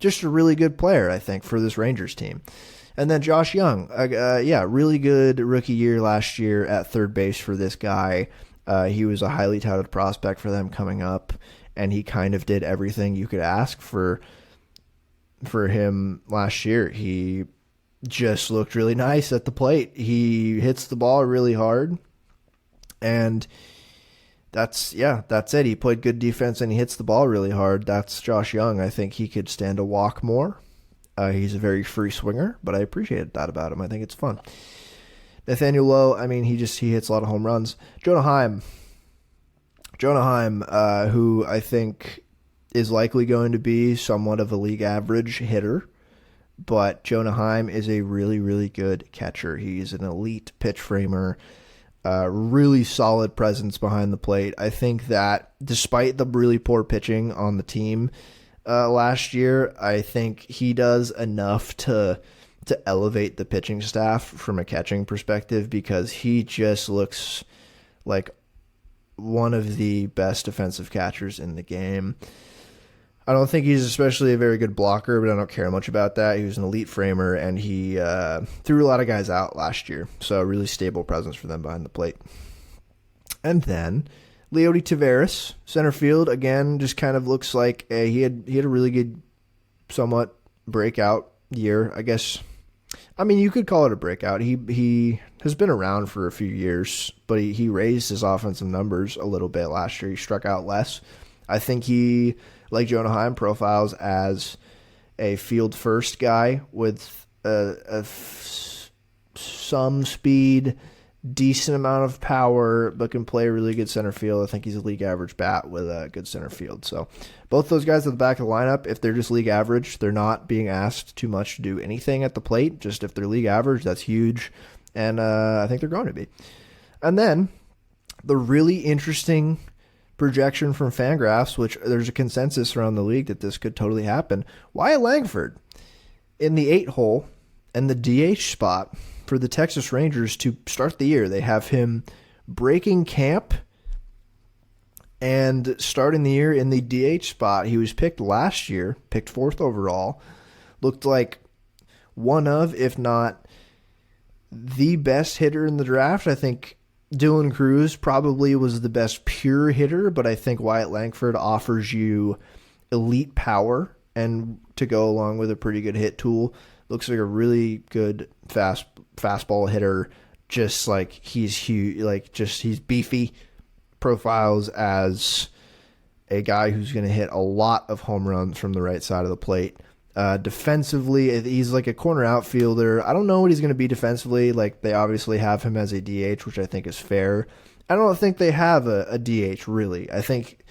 just a really good player, I think, for this Rangers team. And then Josh Young, really good rookie year last year at third base for this guy. He was a highly touted prospect for them coming up, and he kind of did everything you could ask for him last year. He just looked really nice at the plate. He hits the ball really hard, and that's it. He played good defense, and he hits the ball really hard. That's Josh Young. I think he could stand a walk more. He's a very free swinger, but I appreciate that about him. I think it's fun. Nathaniel Lowe, I mean, he hits a lot of home runs. Jonah Heim, who I think is likely going to be somewhat of a league average hitter, but Jonah Heim is a really, really good catcher. He's an elite pitch framer, really solid presence behind the plate. I think that despite the really poor pitching on the team last year, I think he does enough to elevate the pitching staff from a catching perspective, because he just looks like one of the best defensive catchers in the game. I don't think he's especially a very good blocker, but I don't care much about that. He was an elite framer, and he threw a lot of guys out last year. So a really stable presence for them behind the plate. And then Leody Taveras, center field, again, just kind of looks like he had a really good, somewhat breakout year, I guess. I mean, you could call it a breakout. He has been around for a few years, but he raised his offensive numbers a little bit last year. He struck out less. I think he, like Jonah Heim, profiles as a field first guy with some speed, decent amount of power, but can play really good center field. I think he's a league average bat with a good center field. So both those guys at the back of the lineup, if they're just league average, they're not being asked too much to do anything at the plate. Just if they're league average, that's huge. And I think they're going to be. And then the really interesting projection from Fangraphs, which there's a consensus around the league that this could totally happen. Wyatt Langford in the 8-hole and the DH spot for the Texas Rangers to start the year. They have him breaking camp and starting the year in the DH spot. He was picked last year, picked 4th overall. Looked like one of, if not the best hitter in the draft. I think Dylan Cruz probably was the best pure hitter, but I think Wyatt Langford offers you elite power and to go along with a pretty good hit tool. Looks like a really good fastball hitter. Just like he's huge, he's beefy. Profiles as a guy who's going to hit a lot of home runs from the right side of the plate. Defensively, he's like a corner outfielder. I don't know what he's going to be defensively. Like, they obviously have him as a DH, which I think is fair. I don't think they have a DH, really. I think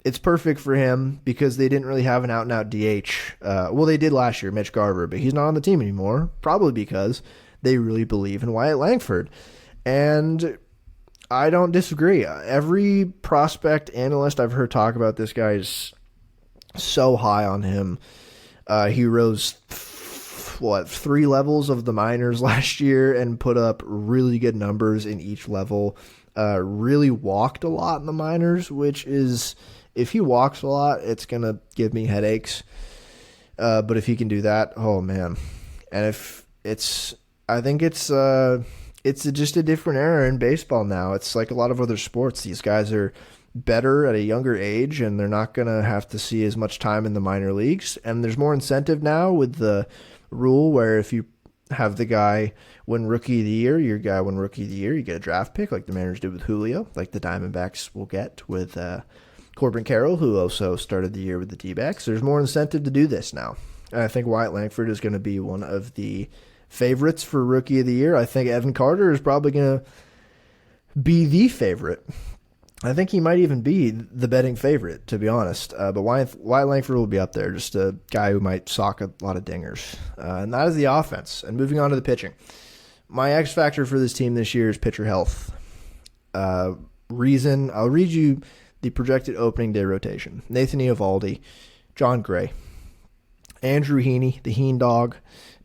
it's perfect for him because they didn't really have an out-and-out DH. Well, they did last year, Mitch Garver, but he's not on the team anymore, probably because they really believe in Wyatt Langford. And I don't disagree. Every prospect analyst I've heard talk about this guy is so high on him. He rose, 3 levels of the minors last year and put up really good numbers in each level. Really walked a lot in the minors, which is, if he walks a lot, it's going to give me headaches. But if he can do that, oh man. And I think it's just a different era in baseball now. It's like a lot of other sports. These guys are better at a younger age, and they're not going to have to see as much time in the minor leagues. And there's more incentive now with the rule where if you have the guy win Rookie of the Year. Your guy win Rookie of the Year. You get a draft pick like the Mariners did with Julio, like the Diamondbacks will get with Corbin Carroll, who also started the year with the D-backs. There's more incentive to do this now. And I think Wyatt Langford is going to be one of the favorites for Rookie of the Year. I think Evan Carter is probably going to be the favorite. I think he might even be the betting favorite, to be honest. But Wyatt Langford will be up there, just a guy who might sock a lot of dingers. And that is the offense. And moving on to the pitching. My X factor for this team this year is pitcher health. Reason, I'll read you the projected opening day rotation. Nathan Eovaldi, John Gray, Andrew Heaney, the Heen Dog,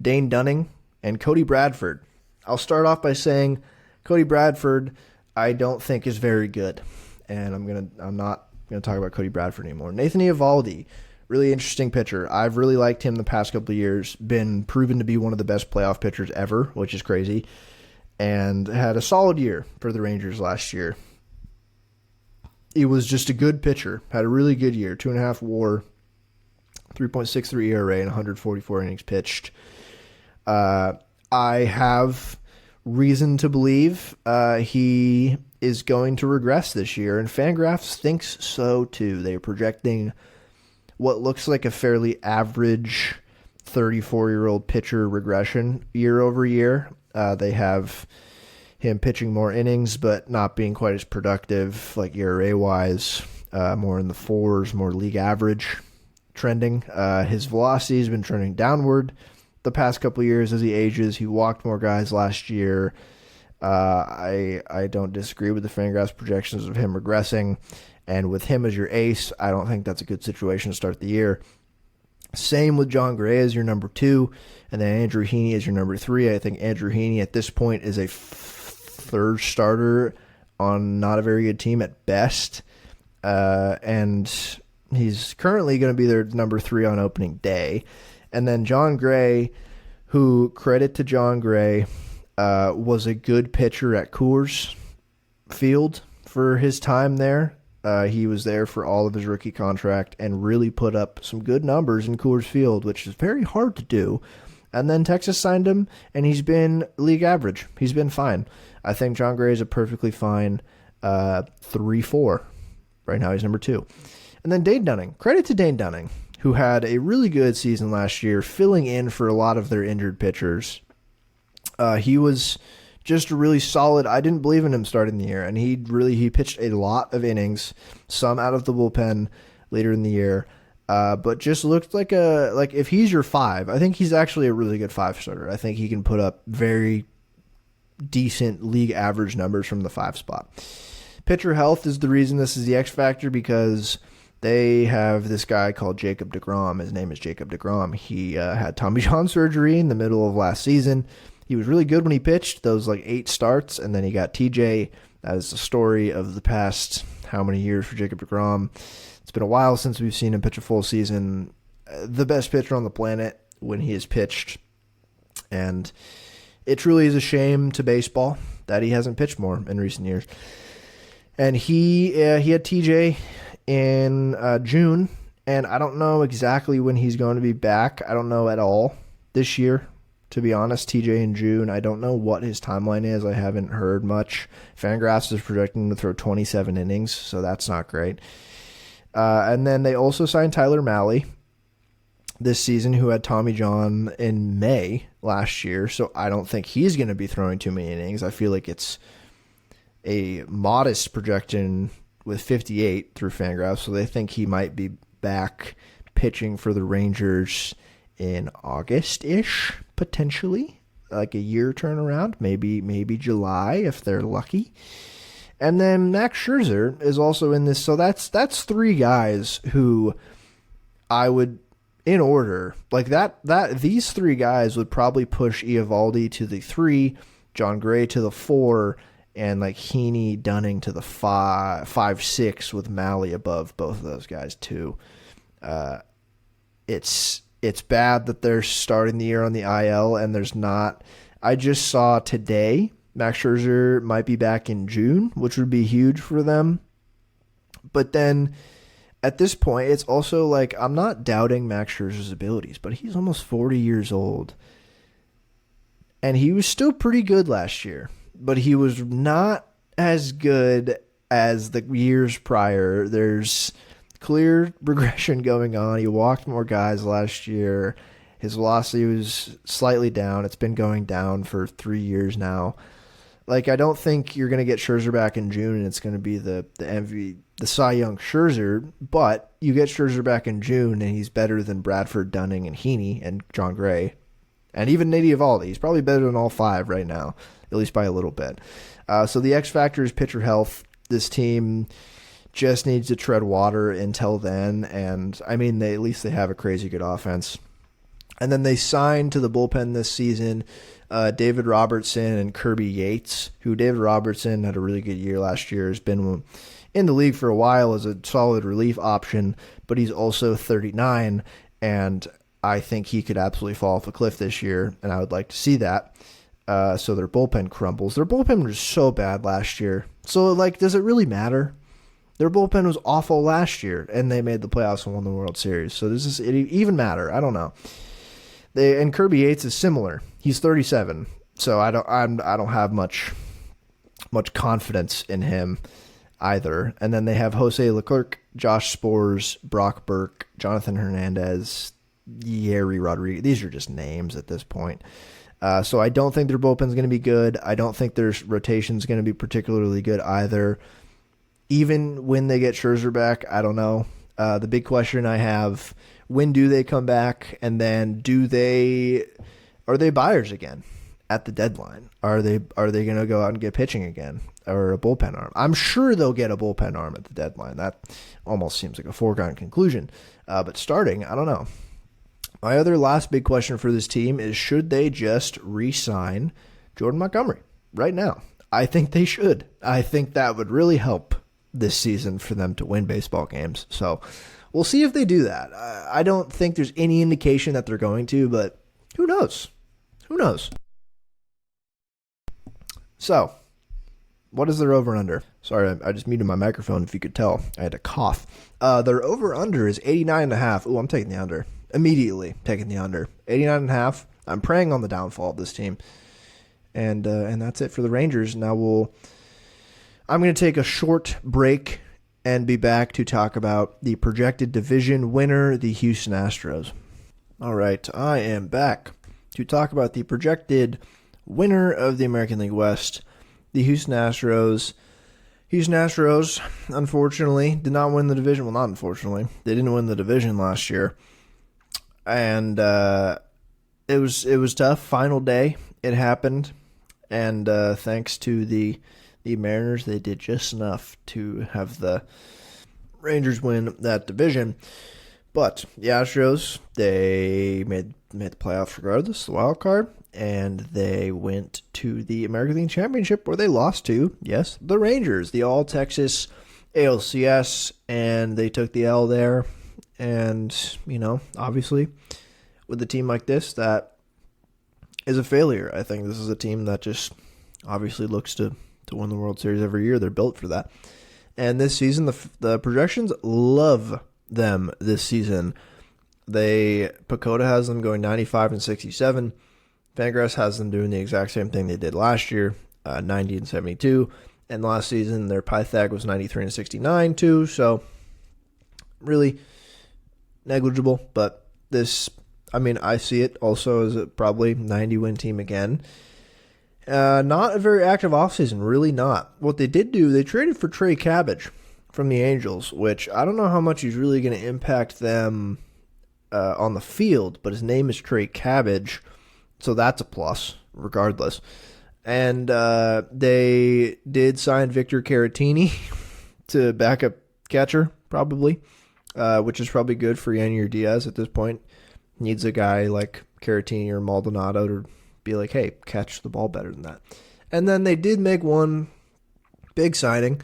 Dane Dunning, and Cody Bradford. I'll start off by saying Cody Bradford I don't think is very good. And I'm not gonna talk about Cody Bradford anymore. Nathan Eovaldi, really interesting pitcher. I've really liked him the past couple of years. Been proven to be one of the best playoff pitchers ever, which is crazy. And had a solid year for the Rangers last year. He was just a good pitcher. Had a really good year. 2.5 WAR, 3.63 ERA, and 144 innings pitched. I have reason to believe he is going to regress this year, and Fangraphs thinks so too. They're projecting what looks like a fairly average 34-year-old pitcher regression year over year. They have him pitching more innings, but not being quite as productive, like ERA-wise, more in the fours, more league average trending. His velocity has been trending downward the past couple of years as he ages. He walked more guys last year. I don't disagree with the Fangraphs projections of him regressing, and with him as your ace, I don't think that's a good situation to start the year. Same with John Gray as your number 2, and then Andrew Heaney as your number 3. I think Andrew Heaney at this point is a third starter on not a very good team at best, and he's currently going to be their number 3 on opening day. And then John Gray, who, credit to John Gray, was a good pitcher at Coors Field for his time there. He was there for all of his rookie contract and really put up some good numbers in Coors Field, which is very hard to do. And then Texas signed him, and he's been league average. He's been fine. I think John Gray is a perfectly fine 3-4. Right now he's number 2. And then Dane Dunning. Credit to Dane Dunning, who had a really good season last year, filling in for a lot of their injured pitchers. He was just really solid. I didn't believe in him starting the year, and he pitched a lot of innings, some out of the bullpen later in the year, but just looked like if he's your 5, I think he's actually a really good 5 starter. I think he can put up very decent league average numbers from the 5 spot. Pitcher health is the reason this is the X factor, because they have this guy called Jacob deGrom. His name is Jacob deGrom. He had Tommy John surgery in the middle of last season. He was really good when he pitched those 8 starts, and then he got TJ. That is the story of the past how many years for Jacob deGrom. It's been a while since we've seen him pitch a full season. The best pitcher on the planet when he has pitched. And it truly is a shame to baseball that he hasn't pitched more in recent years. And he had TJ in June, and I don't know exactly when he's going to be back. I don't know at all this year, to be honest. TJ in June, I don't know what his timeline is. I haven't heard much. Fangraphs is projecting him to throw 27 innings, so that's not great. And then they also signed Tyler Mahle this season, who had Tommy John in May last year, so I don't think he's going to be throwing too many innings. I feel like it's a modest projection with 58 through Fangraphs, so they think he might be back pitching for the Rangers in August-ish, potentially, like a year turnaround, maybe July if they're lucky. And then Max Scherzer is also in this, so that's 3 guys who I would, in order, these 3 guys would probably push Eovaldi to the 3, John Gray to the 4, and Heaney, Dunning to the 5-6 with Mahle above both of those guys too. It's bad that they're starting the year on the IL and there's not. I just saw today Max Scherzer might be back in June, which would be huge for them. But then at this point, it's also I'm not doubting Max Scherzer's abilities, but he's almost 40 years old. And he was still pretty good last year, but he was not as good as the years prior. There's clear regression going on. He walked more guys last year. His velocity was slightly down. It's been going down for 3 years now. Like, I don't think you're going to get Scherzer back in June and it's going to be the MVP, the Cy Young Scherzer, but you get Scherzer back in June and he's better than Bradford, Dunning, and Heaney and John Gray. And even Nady Eovaldi. He's probably better than all 5 right now, at least by a little bit. So the X factor is pitcher health. This team just needs to tread water until then. And, I mean, at least they have a crazy good offense. And then they signed to the bullpen this season David Robertson and Kirby Yates, who David Robertson had a really good year last year, has been in the league for a while as a solid relief option, but he's also 39, and I think he could absolutely fall off a cliff this year, and I would like to see that. So their bullpen crumbles. Their bullpen was so bad last year. So, like, does it really matter? Their bullpen was awful last year, and they made the playoffs and won the World Series. So does it even matter? I don't know. And Kirby Yates is similar. He's 37, so I don't have much confidence in him either. And then they have Jose Leclerc, Josh Spores, Brock Burke, Jonathan Hernandez, Yeri Rodriguez. These are just names at this point. So I don't think their bullpen's going to be good. I don't think their rotation's going to be particularly good either. Even when they get Scherzer back, I don't know. The big question I have, when do they come back? And then are they buyers again at the deadline? Are they going to go out and get pitching again or a bullpen arm? I'm sure they'll get a bullpen arm at the deadline. That almost seems like a foregone conclusion. But starting, I don't know. My other last big question for this team is, should they just re-sign Jordan Montgomery right now? I think they should. I think that would really help this season for them to win baseball games. So we'll see if they do that. I don't think there's any indication that they're going to, but who knows? Who knows? So, what is their over-under? Sorry, I just muted my microphone if you could tell. I had to cough. Their over-under is 89.5. Ooh, I'm taking the under. Immediately taking the under. 89.5. I'm preying on the downfall of this team. And that's it for the Rangers. Now I'm going to take a short break and be back to talk about the projected division winner, the Houston Astros. All right, I am back to talk about the projected winner of the American League West, the Houston Astros. Houston Astros, unfortunately, did not win the division. Well, not unfortunately. They didn't win the division last year. And it was tough. Final day, it happened. And thanks to the Mariners, they did just enough to have the Rangers win that division. But the Astros, they made the playoffs regardless, the wild card, and they went to the American League Championship where they lost to, yes, the Rangers, the All-Texas ALCS, and they took the L there. And, obviously, with a team like this, that is a failure. I think this is a team that just obviously looks to win the World Series every year. They're built for that. And this season, the projections love them this season. Pacoda has them going 95 and 67. Fangraphs has them doing the exact same thing they did last year, 90 and 72. And last season, their Pythag was 93 and 69 too. So really negligible. But I see it also as a probably 90-win team again. Not a very active offseason, really not. What they did do, they traded for Trey Cabbage from the Angels, which I don't know how much he's really going to impact them on the field, but his name is Trey Cabbage, so that's a plus, regardless. And they did sign Victor Caratini to backup catcher, probably, which is probably good for Yanier Diaz at this point. Needs a guy like Caratini or Maldonado to be like, hey, catch the ball better than that. And then they did make one big signing.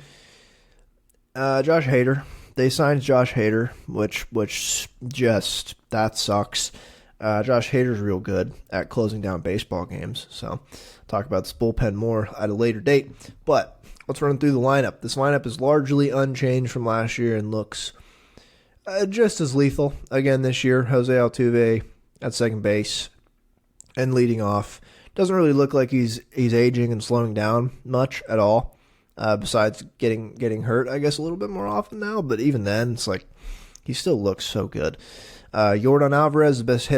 Josh Hader. They signed Josh Hader, which just, that sucks. Josh Hader's real good at closing down baseball games. So talk about this bullpen more at a later date. But let's run through the lineup. This lineup is largely unchanged from last year and looks just as lethal again this year. Jose Altuve at second base and leading off. Doesn't really look like he's aging and slowing down much at all. Besides getting hurt, I guess, a little bit more often now. But even then, it's like he still looks so good. Yordan Alvarez, the best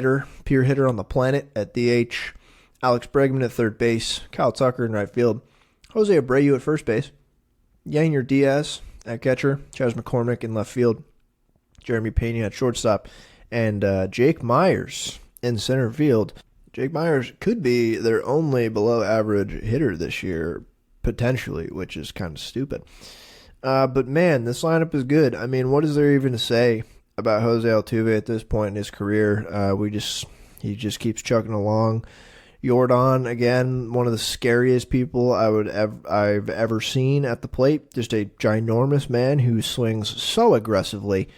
pure hitter on the planet at DH. Alex Bregman at third base. Kyle Tucker in right field. Jose Abreu at first base. Yainer Diaz at catcher. Chas McCormick in left field. Jeremy Pena at shortstop. And Jake Myers in center field. Jake Myers could be their only below average hitter this year, potentially, which is kind of stupid. But man, this lineup is good. I mean, what is there even to say about Jose Altuve at this point in his career? He just keeps chugging along. Yordan, again, one of the scariest people I've ever seen at the plate. Just a ginormous man who swings so aggressively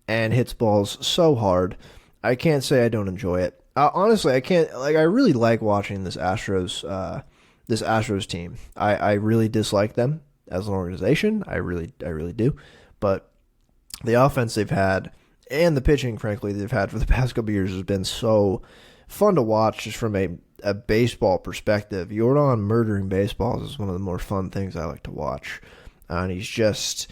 and hits balls so hard. I can't say I don't enjoy it. Honestly, I can't. Like, I really like watching this Astros team. I really dislike them as an organization. I really do. But the offense they've had and the pitching, frankly, they've had for the past couple of years has been so fun to watch just from a baseball perspective. Yordan murdering baseballs is one of the more fun things I like to watch. And he's just...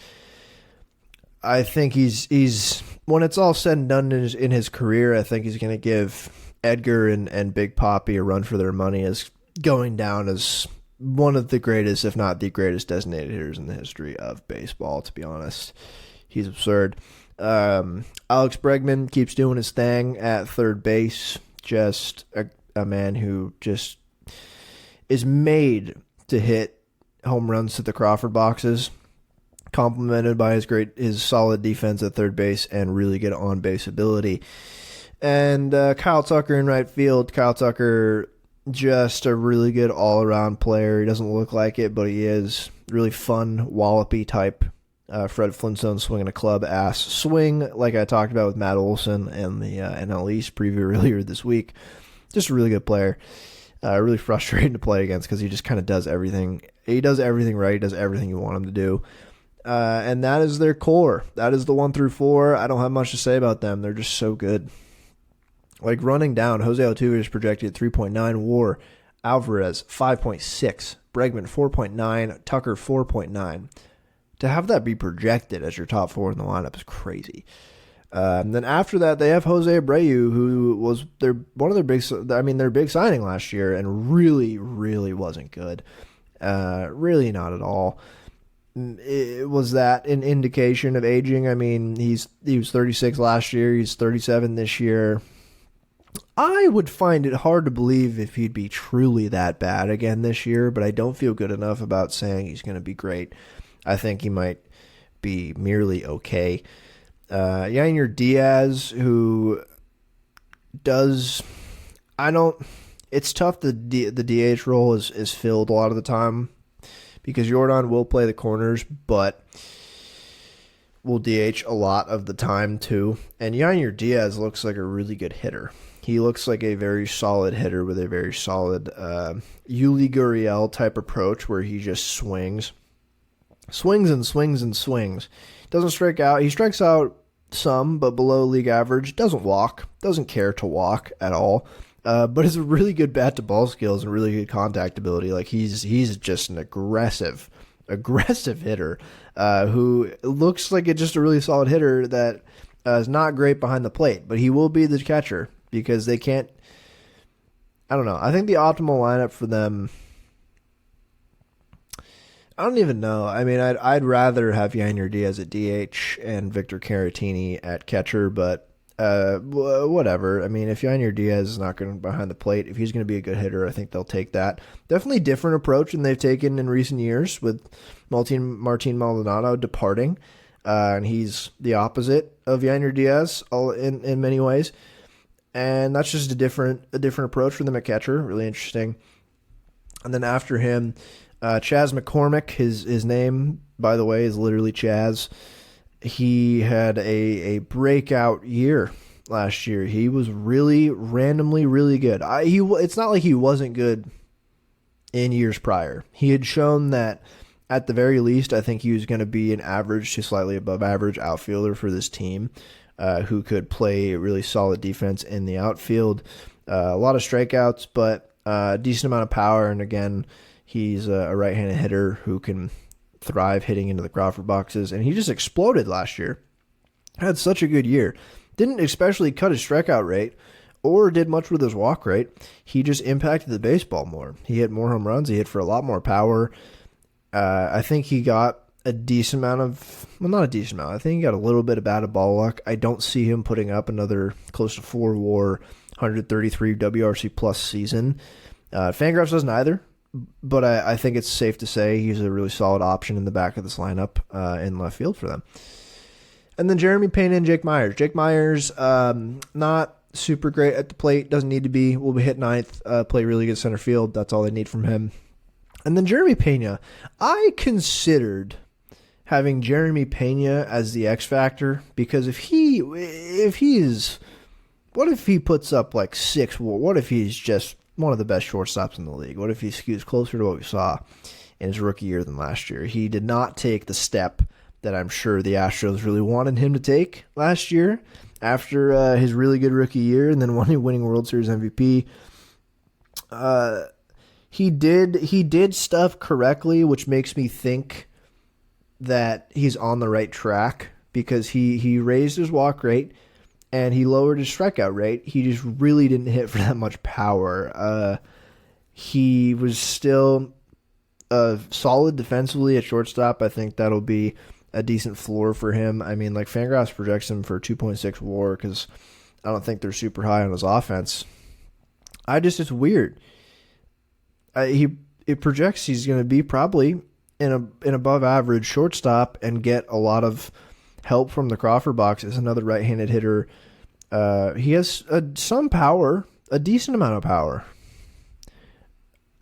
I think he's when it's all said and done in his career, I think he's going to give Edgar and Big Papi a run for their money as going down as one of the greatest, if not the greatest, designated hitters in the history of baseball, to be honest. He's absurd. Alex Bregman keeps doing his thing at third base. Just a man who just is made to hit home runs to the Crawford boxes, complemented by his solid defense at third base and really good on-base ability. And Kyle Tucker in right field. Kyle Tucker, just a really good all-around player. He doesn't look like it, but he is. Really fun, wallopy type. Fred Flintstone swinging a club ass swing, like I talked about with Matt Olson and the NL East preview earlier this week. Just a really good player. Really frustrating to play against because he just kind of does everything. He does everything right. He does everything you want him to do. And that is their core. That is the 1 through 4. I don't have much to say about them. They're just so good. Like, running down, Jose Altuve is projected at 3.9 WAR, Alvarez 5.6, Bregman 4.9, Tucker 4.9. To have that be projected as your top 4 in the lineup is crazy. And then after that, they have Jose Abreu, who was their big signing last year, and really, really wasn't good. Really not at all. Was that an indication of aging? I mean, he was 36 last year. He's 37 this year. I would find it hard to believe if he'd be truly that bad again this year, but I don't feel good enough about saying he's going to be great. I think he might be merely okay. Yainer Diaz, who does... It's tough. The DH role is filled a lot of the time because Yordan will play the corners, but will DH a lot of the time too. And Yainer Diaz looks like a really good hitter. He looks like a very solid hitter with a very solid Yuli Gurriel type approach where he just swings. Swings and swings and swings. Doesn't strike out. He strikes out some, but below league average. Doesn't walk. Doesn't care to walk at all. But has a really good bat-to-ball skills and really good contact ability. Like, he's just an aggressive hitter who looks like just a really solid hitter that is not great behind the plate. But he will be the catcher because they can't... I don't know. I think the optimal lineup for them... I don't even know. I mean, I'd rather have Yainer Diaz at DH and Victor Caratini at catcher, but whatever. I mean, if Yainer Diaz is not going behind the plate, if he's going to be a good hitter, I think they'll take that. Definitely different approach than they've taken in recent years with Martin Maldonado departing, and he's the opposite of Yainer Diaz in many ways. And that's just a different approach for them at catcher. Really interesting. And then after him, Chas McCormick, his name, by the way, is literally Chaz. He had a breakout year last year. He was really randomly really good. It's not like he wasn't good in years prior. He had shown that at the very least, I think he was going to be an average to slightly above average outfielder for this team, who could play really solid defense in the outfield. A lot of strikeouts, but Decent amount of power, and again, he's a right-handed hitter who can thrive hitting into the Crawford boxes, and he just exploded last year. Had such a good year. Didn't especially cut his strikeout rate or did much with his walk rate. He just impacted the baseball more. He hit more home runs. He hit for a lot more power. I think he got a decent amount of, well, not a decent amount. I think he got a little bit of batted ball luck. I don't see him putting up another close to 4 WAR, 133 WRC plus season. Fangraphs doesn't either, but I think it's safe to say he's a really solid option in the back of this lineup in left field for them. And then Jeremy Pena and Jake Myers. Jake Myers, not super great at the plate. Doesn't need to be. Will be hit ninth. Play really good center field. That's all they need from him. And then Jeremy Pena. I considered having Jeremy Pena as the X factor because what if he puts up like 6 WAR? What if he's just one of the best shortstops in the league? What if he skews closer to what we saw in his rookie year than last year? He did not take the step that I'm sure the Astros really wanted him to take last year after his really good rookie year and then winning World Series MVP. He did stuff correctly, which makes me think that he's on the right track because he raised his walk rate and he lowered his strikeout rate. He just really didn't hit for that much power. He was still solid defensively at shortstop. I think that'll be a decent floor for him. I mean, like Fangraphs projects him for 2.6 WAR because I don't think they're super high on his offense. It's weird. It projects he's going to be probably an above average shortstop and get a lot of help from the Crawford box as another right-handed hitter. He has some power, a decent amount of power.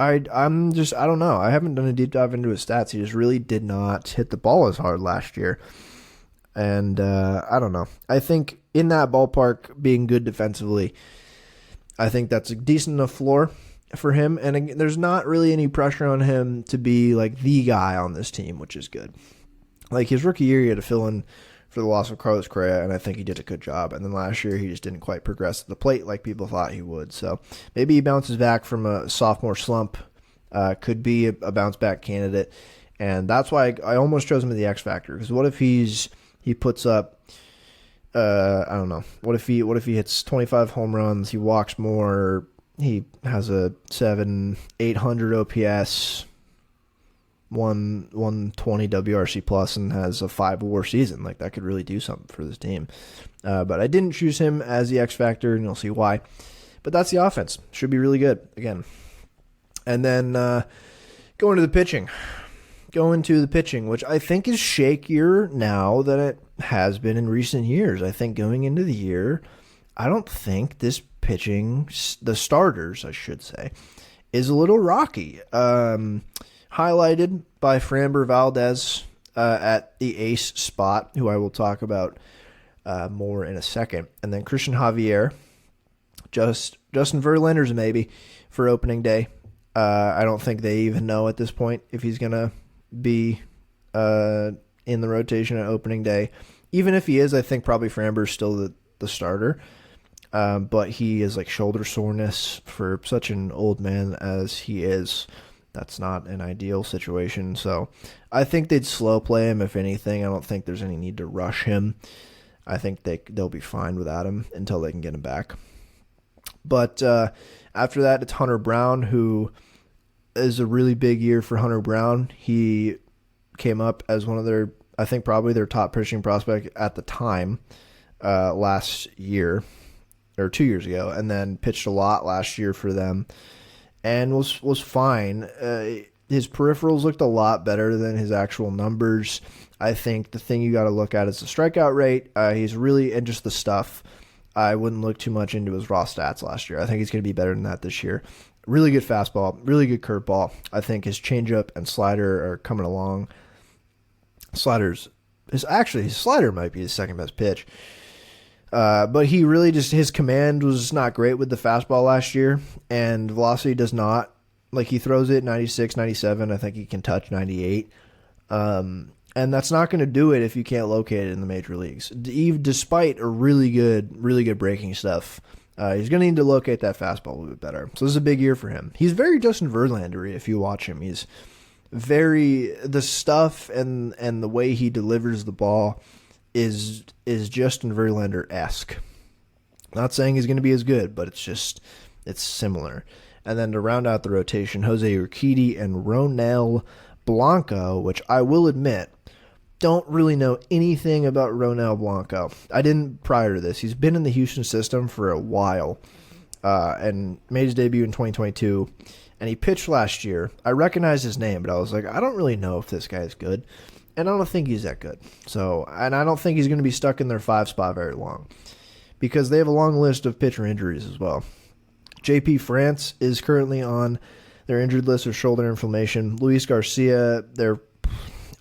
I don't know. I haven't done a deep dive into his stats. He just really did not hit the ball as hard last year. And I don't know. I think in that ballpark, being good defensively, I think that's a decent enough floor for him. And again, there's not really any pressure on him to be like the guy on this team, which is good. Like his rookie year, he had to fill in for the loss of Carlos Correa, and I think he did a good job. And then last year, he just didn't quite progress to the plate like people thought he would. So maybe he bounces back from a sophomore slump. Could be a bounce back candidate. And that's why I almost chose him as the X factor. Because what if he puts up, I don't know. What if he hits 25 home runs, he walks more, he has a 800 OPS, 120 WRC plus, and has a 5 WAR season. Like that could really do something for this team. But I didn't choose him as the X factor, and you'll see why. But that's the offense. Should be really good again. And then going to the pitching, which I think is shakier now than it has been in recent years. I think going into the year, I don't think this pitching, the starters, I should say, is a little rocky. Highlighted by Framber Valdez at the ace spot, who I will talk about more in a second. And then Christian Javier, Justin Verlander's maybe for opening day. I don't think they even know at this point if he's going to be in the rotation at opening day. Even if he is, I think probably Framber's still the starter. But he is like shoulder soreness for such an old man as he is. That's not an ideal situation. So I think they'd slow play him, if anything. I don't think there's any need to rush him. I think they'll be fine without him until they can get him back. But after that, it's Hunter Brown, who is a really big year for Hunter Brown. He came up as one of their, I think probably their top pitching prospect at the time last year or 2 years ago, and then pitched a lot last year for them and was fine. His peripherals looked a lot better than his actual numbers. I think the thing you got to look at is the strikeout rate. He's really, and just the stuff. I wouldn't look too much into his raw stats last year. I think he's going to be better than that this year. Really good fastball, really good curveball. I think his changeup and slider are coming along. His slider might be his second best pitch. But he really his command was not great with the fastball last year, and velocity does not. Like he throws it 96, 97. I think he can touch 98. And that's not going to do it if you can't locate it in the major leagues. Despite a really good breaking stuff He's going to need to locate that fastball a little bit better. So this is a big year for him. He's very Justin Verlander-y if you watch him. He's very, the stuff and the way he delivers the ball is Justin Verlander-esque. Not saying he's going to be as good, but it's similar. And then to round out the rotation, Jose Urquidy and Ronel Blanco, which I will admit, don't really know anything about Ronel Blanco. I didn't prior to this. He's been in the Houston system for a while and made his debut in 2022, and he pitched last year. I recognized his name, but I was like, I don't really know if this guy is good, and I don't think he's that good. And I don't think he's going to be stuck in their 5 spot very long because they have a long list of pitcher injuries as well. JP France is currently on their injured list with shoulder inflammation. Luis Garcia,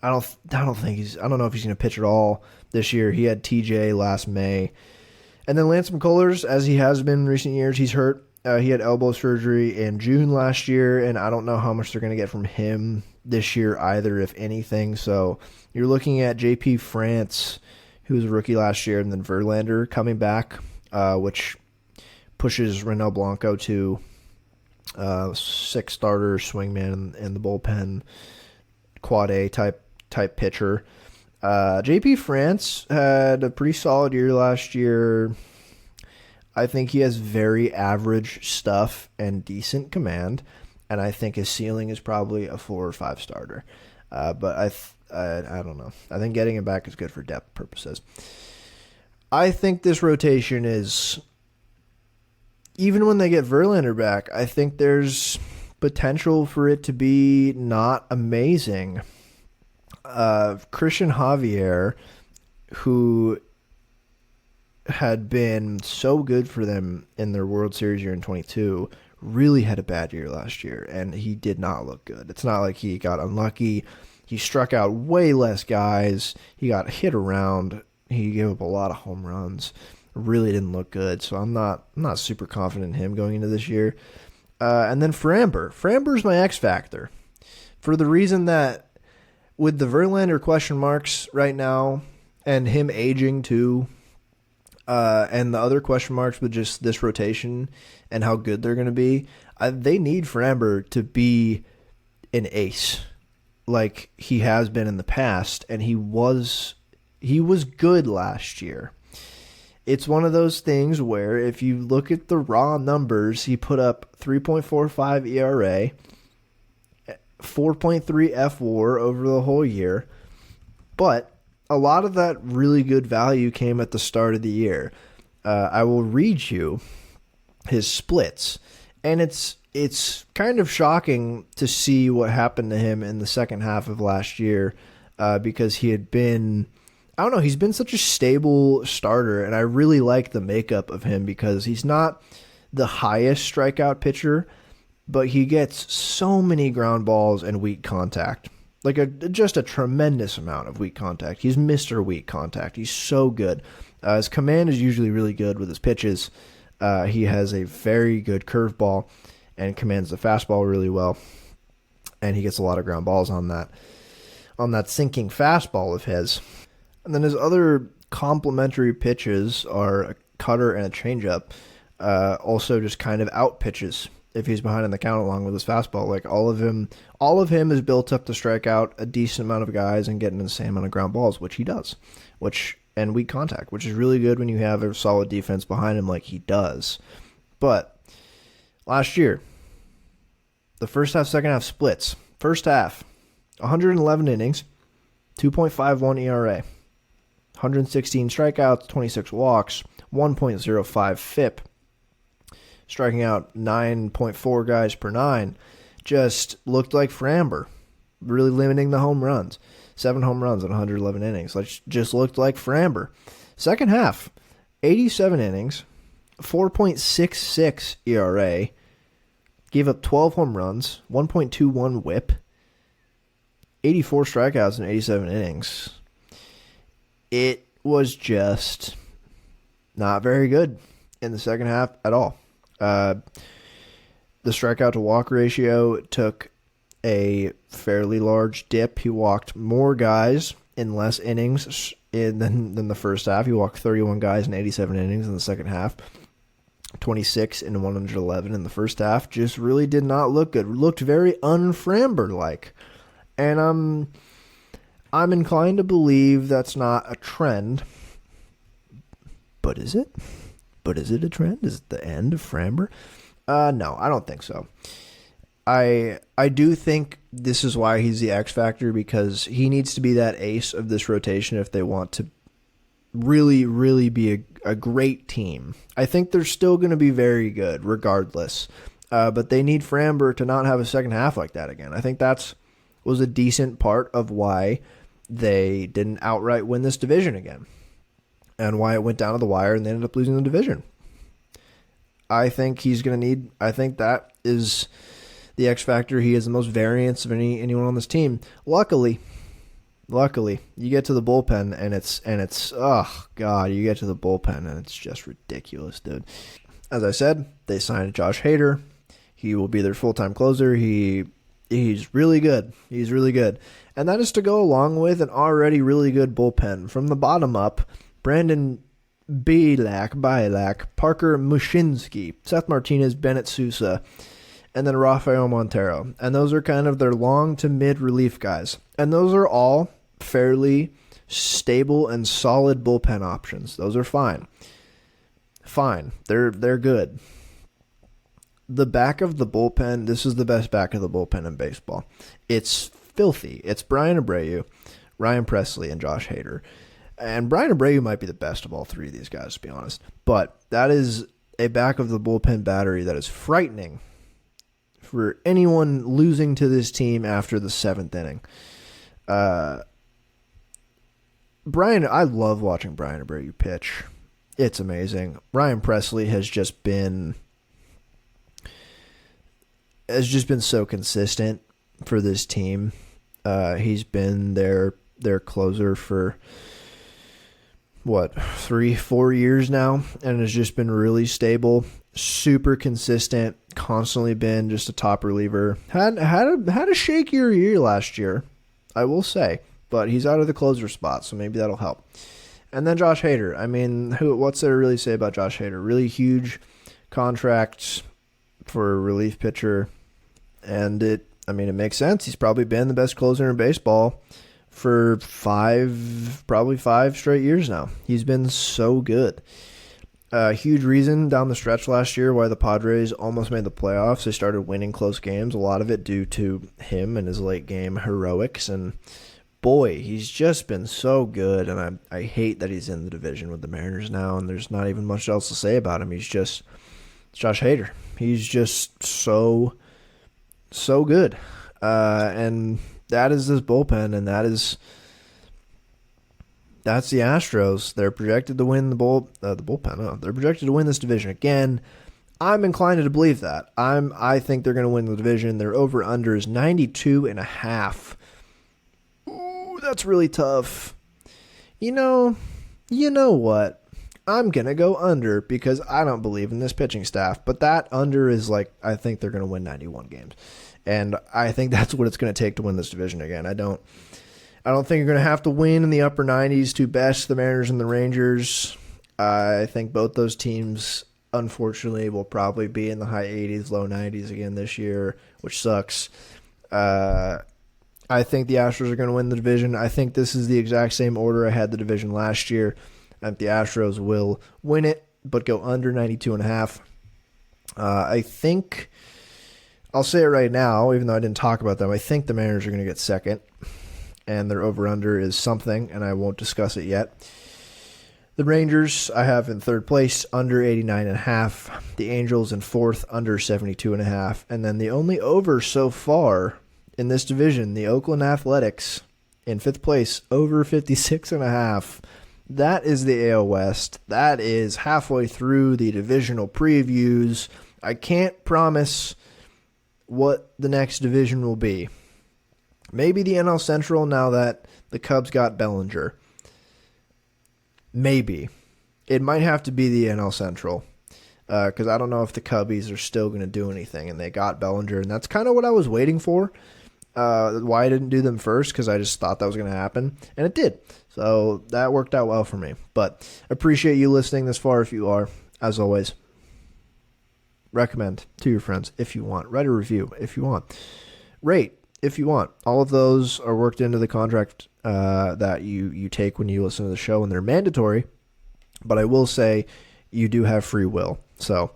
I don't know if he's going to pitch at all this year. He had TJ last May. And then Lance McCullers, as he has been in recent years, he's hurt. He had elbow surgery in June last year, and I don't know how much they're going to get from him this year either, if anything. So you're looking at JP France, who was a rookie last year, and then Verlander coming back, which pushes Ronel Blanco to 6-starter swingman in the bullpen, quad A type pitcher. JP France had a pretty solid year last year. I think he has very average stuff and decent command, and I think his ceiling is probably a 4 or 5 starter. But I don't know. I think getting him back is good for depth purposes. I think this rotation is, even when they get Verlander back, I think there's potential for it to be not amazing. Christian Javier, who had been so good for them in their World Series year in 22, really had a bad year last year, and he did not look good. It's not like he got unlucky. He struck out way less guys. He got hit around. He gave up a lot of home runs. Really didn't look good, so I'm not super confident in him going into this year. And then Framber. Framber's my X factor for the reason that with the Verlander question marks right now and him aging too, and the other question marks with just this rotation and how good they're going to be, they need Framber to be an ace like he has been in the past, and he was good last year. It's one of those things where if you look at the raw numbers, he put up 3.45 ERA, 4.3 FWAR over the whole year, but a lot of that really good value came at the start of the year. I will read you his splits, and it's kind of shocking to see what happened to him in the second half of last year because he had been, I don't know, he's been such a stable starter, and I really like the makeup of him because he's not the highest strikeout pitcher, but he gets so many ground balls and weak contact. Like just a tremendous amount of weak contact. He's Mr. Weak Contact. He's so good. His command is usually really good with his pitches. He has a very good curveball and commands the fastball really well. And he gets a lot of ground balls on that sinking fastball of his. And then his other complementary pitches are a cutter and a changeup. Also just kind of out pitches if he's behind in the count along with his fastball. Like all of him is built up to strike out a decent amount of guys and getting the same amount of ground balls, which he does. And weak contact, which is really good when you have a solid defense behind him like he does. But last year, the first half, second half splits. First half, 111 innings, 2.51 ERA, 116 strikeouts, 26 walks, 1.05 FIP, striking out 9.4 guys per 9. Just looked like Framber, really limiting the home runs. 7 home runs in 111 innings. Just looked like Framber. Second half, 87 innings, 4.66 ERA, gave up 12 home runs, 1.21 whip, 84 strikeouts in 87 innings. It was just not very good in the second half at all. The strikeout to walk ratio took a fairly large dip. He walked more guys in less innings than the first half. He walked 31 guys in 87 innings in the second half. 26 and 111 in the first half. Just really did not look good. Looked very un-Framber-like. And I'm inclined to believe that's not a trend. But is it? But is it a trend? Is it the end of Framber? No, I don't think so. I do think this is why he's the X factor, because he needs to be that ace of this rotation if they want to really, really be a great team. I think they're still going to be very good regardless, but they need Framber to not have a second half like that again. I think that was a decent part of why they didn't outright win this division again and why it went down to the wire and they ended up losing the division. I think I think that is the X factor. He has the most variance of anyone on this team. Luckily, you get to the bullpen and it's oh god, you get to the bullpen and it's just ridiculous, dude. As I said, they signed Josh Hader. He will be their full-time closer. He's really good. He's really good. And that is to go along with an already really good bullpen. From the bottom up, Brandon Bielak, Parker Mushinski, Seth Martinez, Bennett Sousa, and then Rafael Montero. And those are kind of their long to mid relief guys. And those are all fairly stable and solid bullpen options. Those are fine. They're good. The back of the bullpen, this is the best back of the bullpen in baseball. It's filthy. It's Brian Abreu, Ryan Presley, and Josh Hader. And Brian Abreu might be the best of all three of these guys, to be honest. But that is a back of the bullpen battery that is frightening for anyone losing to this team after the seventh inning. I love watching Brian Abreu pitch. It's amazing. Ryan Presley has just been so consistent for this team. He's been their closer for 3-4 years now, and has just been really stable, super consistent, constantly been just a top reliever. Had a shakier year last year, I will say, but he's out of the closer spot, so maybe that'll help. And then Josh Hader. I mean, what's there to really say about Josh Hader? Really huge contract for a relief pitcher, and it makes sense. He's probably been the best closer in baseball for probably five straight years now. He's been so good. A huge reason down the stretch last year why the Padres almost made the playoffs. They started winning close games. A lot of it due to him and his late game heroics. And boy, he's just been so good. And I hate that he's in the division with the Mariners now. And there's not even much else to say about him. It's Josh Hader. He's just so good. And that is this bullpen, and that's the Astros. They're projected to win the bullpen. They're projected to win this division again. I'm inclined to believe that. I think they're going to win the division. Their over/under is 92.5. Ooh, that's really tough. You know what? I'm going to go under because I don't believe in this pitching staff. But that under is I think they're going to win 91 games. And I think that's what it's going to take to win this division again. I don't think you're going to have to win in the upper 90s to best the Mariners and the Rangers. I think both those teams, unfortunately, will probably be in the high 80s, low 90s again this year, which sucks. I think the Astros are going to win the division. I think this is the exact same order I had the division last year. I think the Astros will win it, but go under 92.5. I think... I'll say it right now, even though I didn't talk about them. I think the Mariners are going to get second, and their over-under is something, and I won't discuss it yet. The Rangers I have in third place, under 89.5. The Angels in fourth, under 72.5. And then the only over so far in this division, the Oakland Athletics in fifth place, over 56.5. That is the AL West. That is halfway through the divisional previews. I can't promise what the next division will be. Maybe the NL Central now that the Cubs got Bellinger. Maybe. It might have to be the NL Central because I don't know if the Cubbies are still going to do anything, and they got Bellinger, and that's kind of what I was waiting for. Why I didn't do them first, because I just thought that was going to happen, and it did. So that worked out well for me. But appreciate you listening this far if you are, as always. recommend to your friends if you want. Write a review if you want. Rate if you want. All of those are worked into the contract that you take when you listen to the show, and they're mandatory. But I will say you do have free will. So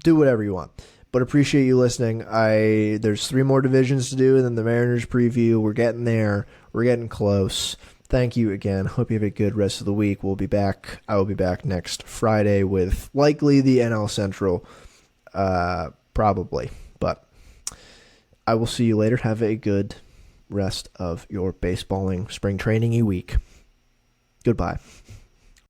do whatever you want. But appreciate you listening. There's 3 more divisions to do, and then the Mariners preview. We're getting there. We're getting close. Thank you again. Hope you have a good rest of the week. We'll be back. I will be back next Friday with likely the NL Central. Probably. But I will see you later. Have a good rest of your baseballing spring training-y week. Goodbye.